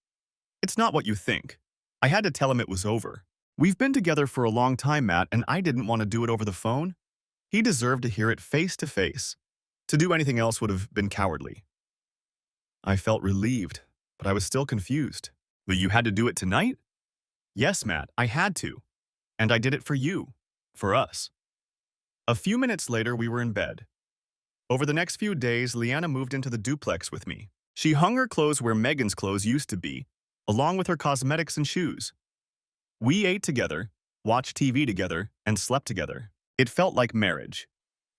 "It's not what you think." I had to tell him it was over. "We've been together for a long time, Matt, and I didn't want to do it over the phone." He deserved to hear it face to face. To do anything else would have been cowardly. I felt relieved, but I was still confused. "But you had to do it tonight?" "Yes, Matt, I had to. And I did it for you. For us." A few minutes later, we were in bed. Over the next few days, Liana moved into the duplex with me. She hung her clothes where Megan's clothes used to be, along with her cosmetics and shoes. We ate together, watched TV together, and slept together. It felt like marriage.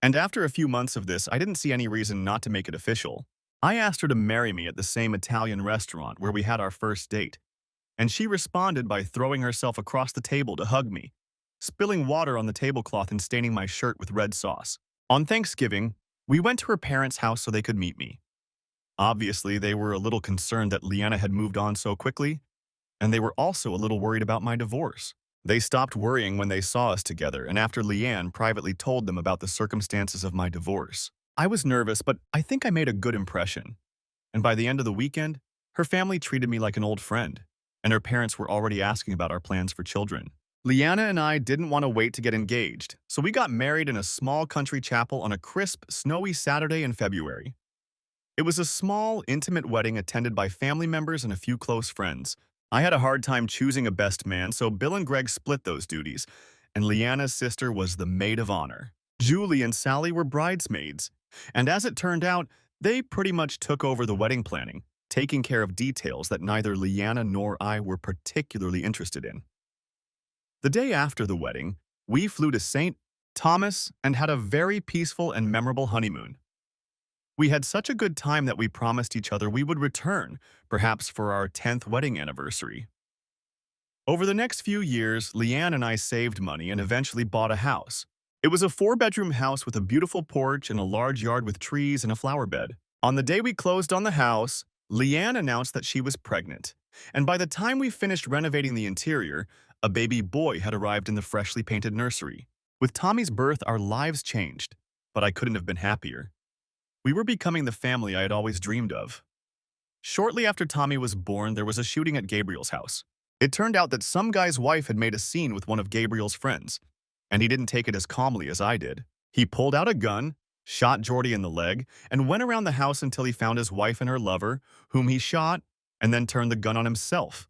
And after a few months of this, I didn't see any reason not to make it official. I asked her to marry me at the same Italian restaurant where we had our first date, and she responded by throwing herself across the table to hug me, spilling water on the tablecloth and staining my shirt with red sauce. On Thanksgiving, we went to her parents' house so they could meet me. Obviously, they were a little concerned that Liana had moved on so quickly, and they were also a little worried about my divorce. They stopped worrying when they saw us together, and after Leanne privately told them about the circumstances of my divorce. I was nervous, but I think I made a good impression. And by the end of the weekend, her family treated me like an old friend, and her parents were already asking about our plans for children. Liana and I didn't want to wait to get engaged, so we got married in a small country chapel on a crisp, snowy Saturday in February. It was a small, intimate wedding attended by family members and a few close friends. I had a hard time choosing a best man, so Bill and Greg split those duties, and Liana's sister was the maid of honor. Julie and Sally were bridesmaids, and as it turned out, they pretty much took over the wedding planning, taking care of details that neither Liana nor I were particularly interested in. The day after the wedding, we flew to St. Thomas and had a very peaceful and memorable honeymoon. We had such a good time that we promised each other we would return, perhaps for our 10th wedding anniversary. Over the next few years, Leanne and I saved money and eventually bought a house. It was a 4-bedroom house with a beautiful porch and a large yard with trees and a flower bed. On the day we closed on the house, Leanne announced that she was pregnant, and by the time we finished renovating the interior, a baby boy had arrived in the freshly painted nursery. With Tommy's birth, our lives changed, but I couldn't have been happier. We were becoming the family I had always dreamed of. Shortly after Tommy was born, there was a shooting at Gabriel's house. It turned out that some guy's wife had made a scene with one of Gabriel's friends, and he didn't take it as calmly as I did. He pulled out a gun, shot Jordy in the leg, and went around the house until he found his wife and her lover, whom he shot, and then turned the gun on himself.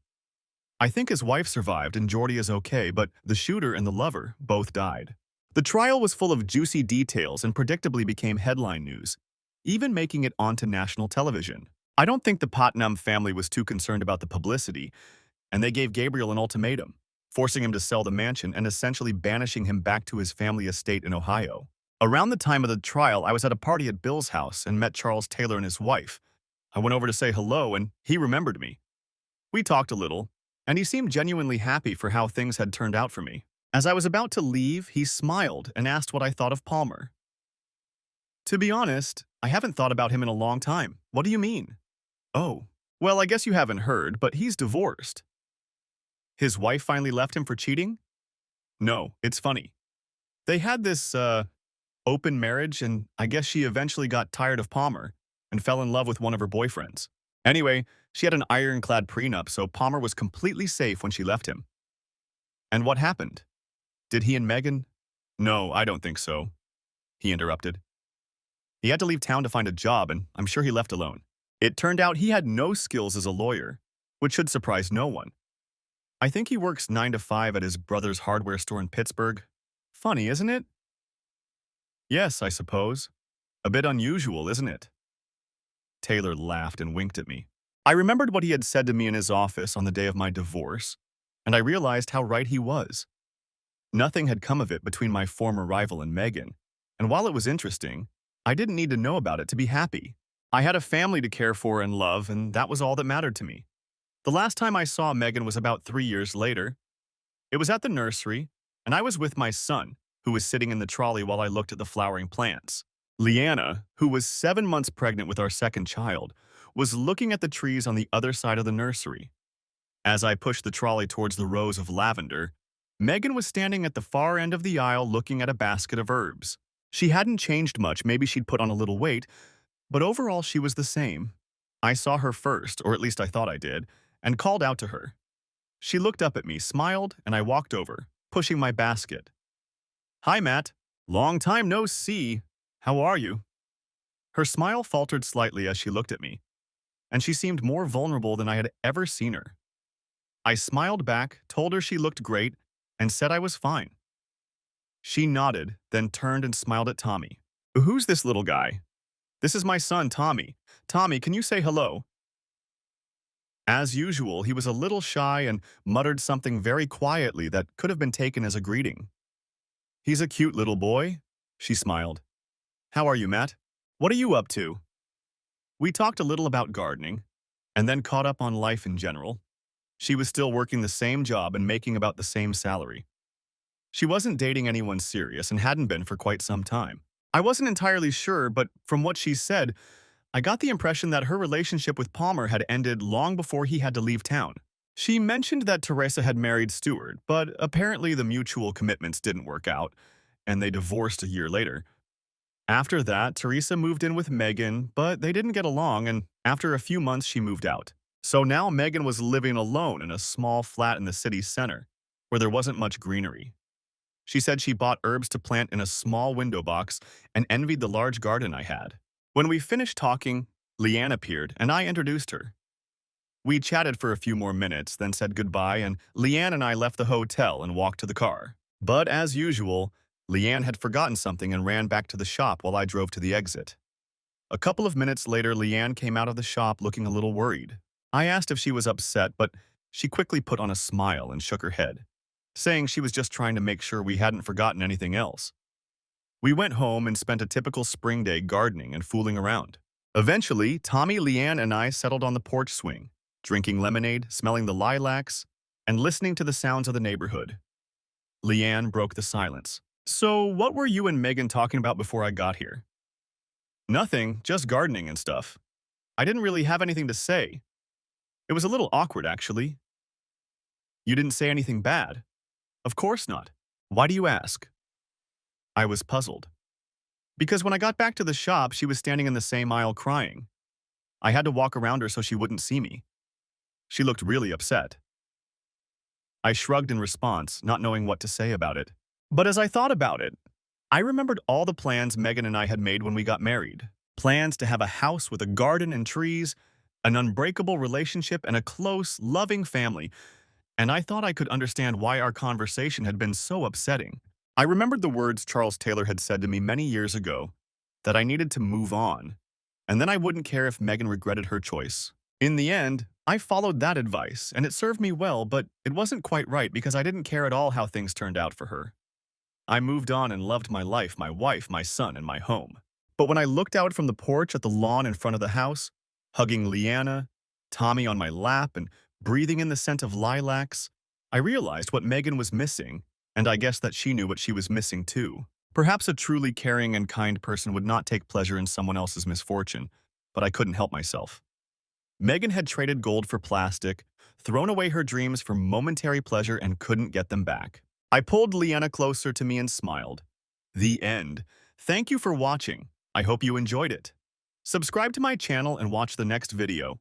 I think his wife survived and Jordy is okay, but the shooter and the lover both died. The trial was full of juicy details and predictably became headline news, even making it onto national television. I don't think the Putnam family was too concerned about the publicity, and they gave Gabriel an ultimatum, forcing him to sell the mansion and essentially banishing him back to his family estate in Ohio. Around the time of the trial, I was at a party at Bill's house and met Charles Taylor and his wife. I went over to say hello, and he remembered me. We talked a little, and he seemed genuinely happy for how things had turned out for me. As I was about to leave, he smiled and asked what I thought of Palmer. To be honest, I haven't thought about him in a long time. What do you mean? Oh, well, I guess you haven't heard, but he's divorced. His wife finally left him for cheating? No, it's funny. They had this, open marriage, and I guess she eventually got tired of Palmer and fell in love with one of her boyfriends. Anyway, she had an ironclad prenup, so Palmer was completely safe when she left him. And what happened? Did he and Megan? No, I don't think so, he interrupted. He had to leave town to find a job, and I'm sure he left alone. It turned out he had no skills as a lawyer, which should surprise no one. I think he works 9 to 5 at his brother's hardware store in Pittsburgh. Funny, isn't it? Yes, I suppose. A bit unusual, isn't it? Taylor laughed and winked at me. I remembered what he had said to me in his office on the day of my divorce, and I realized how right he was. Nothing had come of it between my former rival and Megan, and while it was interesting, I didn't need to know about it to be happy. I had a family to care for and love, and that was all that mattered to me. The last time I saw Megan was about 3 years later. It was at the nursery, and I was with my son, who was sitting in the trolley while I looked at the flowering plants. Leanna, who was 7 months pregnant with our second child, was looking at the trees on the other side of the nursery. As I pushed the trolley towards the rows of lavender, Megan was standing at the far end of the aisle looking at a basket of herbs. She hadn't changed much, maybe she'd put on a little weight, but overall she was the same. I saw her first, or at least I thought I did, and called out to her. She looked up at me, smiled, and I walked over, pushing my basket. "Hi, Matt. Long time no see. How are you?" Her smile faltered slightly as she looked at me, and she seemed more vulnerable than I had ever seen her. I smiled back, told her she looked great, and said I was fine. She nodded, then turned and smiled at Tommy. "Who's this little guy?" "This is my son, Tommy. Tommy, can you say hello?" As usual, he was a little shy and muttered something very quietly that could have been taken as a greeting. "He's a cute little boy," she smiled. "How are you, Matt? What are you up to?" We talked a little about gardening, and then caught up on life in general. She was still working the same job and making about the same salary. She wasn't dating anyone serious and hadn't been for quite some time. I wasn't entirely sure, but from what she said, I got the impression that her relationship with Palmer had ended long before he had to leave town. She mentioned that Teresa had married Stewart, but apparently the mutual commitments didn't work out, and they divorced a year later. After that, Teresa moved in with Megan, but they didn't get along, and after a few months she moved out. So now Megan was living alone in a small flat in the city center, where there wasn't much greenery. She said she bought herbs to plant in a small window box and envied the large garden I had. When we finished talking, Leanne appeared, and I introduced her. We chatted for a few more minutes, then said goodbye, and Leanne and I left the hotel and walked to the car. But as usual, Leanne had forgotten something and ran back to the shop while I drove to the exit. A couple of minutes later, Leanne came out of the shop looking a little worried. I asked if she was upset, but she quickly put on a smile and shook her head, saying she was just trying to make sure we hadn't forgotten anything else. We went home and spent a typical spring day gardening and fooling around. Eventually, Tommy, Leanne, and I settled on the porch swing, drinking lemonade, smelling the lilacs, and listening to the sounds of the neighborhood. Leanne broke the silence. "So, what were you and Megan talking about before I got here?" "Nothing, just gardening and stuff. I didn't really have anything to say. It was a little awkward, actually." "You didn't say anything bad?" "Of course not. Why do you ask?" I was puzzled. "Because when I got back to the shop, she was standing in the same aisle crying. I had to walk around her so she wouldn't see me. She looked really upset." I shrugged in response, not knowing what to say about it. But as I thought about it, I remembered all the plans Megan and I had made when we got married. Plans to have a house with a garden and trees, an unbreakable relationship, and a close, loving family. And I thought I could understand why our conversation had been so upsetting. I remembered the words Charles Taylor had said to me many years ago, that I needed to move on, and then I wouldn't care if Megan regretted her choice. In the end, I followed that advice, and it served me well, but it wasn't quite right because I didn't care at all how things turned out for her. I moved on and loved my life, my wife, my son, and my home. But when I looked out from the porch at the lawn in front of the house, hugging Leanna, Tommy on my lap, and breathing in the scent of lilacs, I realized what Megan was missing, and I guess that she knew what she was missing too. Perhaps a truly caring and kind person would not take pleasure in someone else's misfortune, but I couldn't help myself. Megan had traded gold for plastic, thrown away her dreams for momentary pleasure, and couldn't get them back. I pulled Leanna closer to me and smiled. The end. Thank you for watching. I hope you enjoyed it. Subscribe to my channel and watch the next video.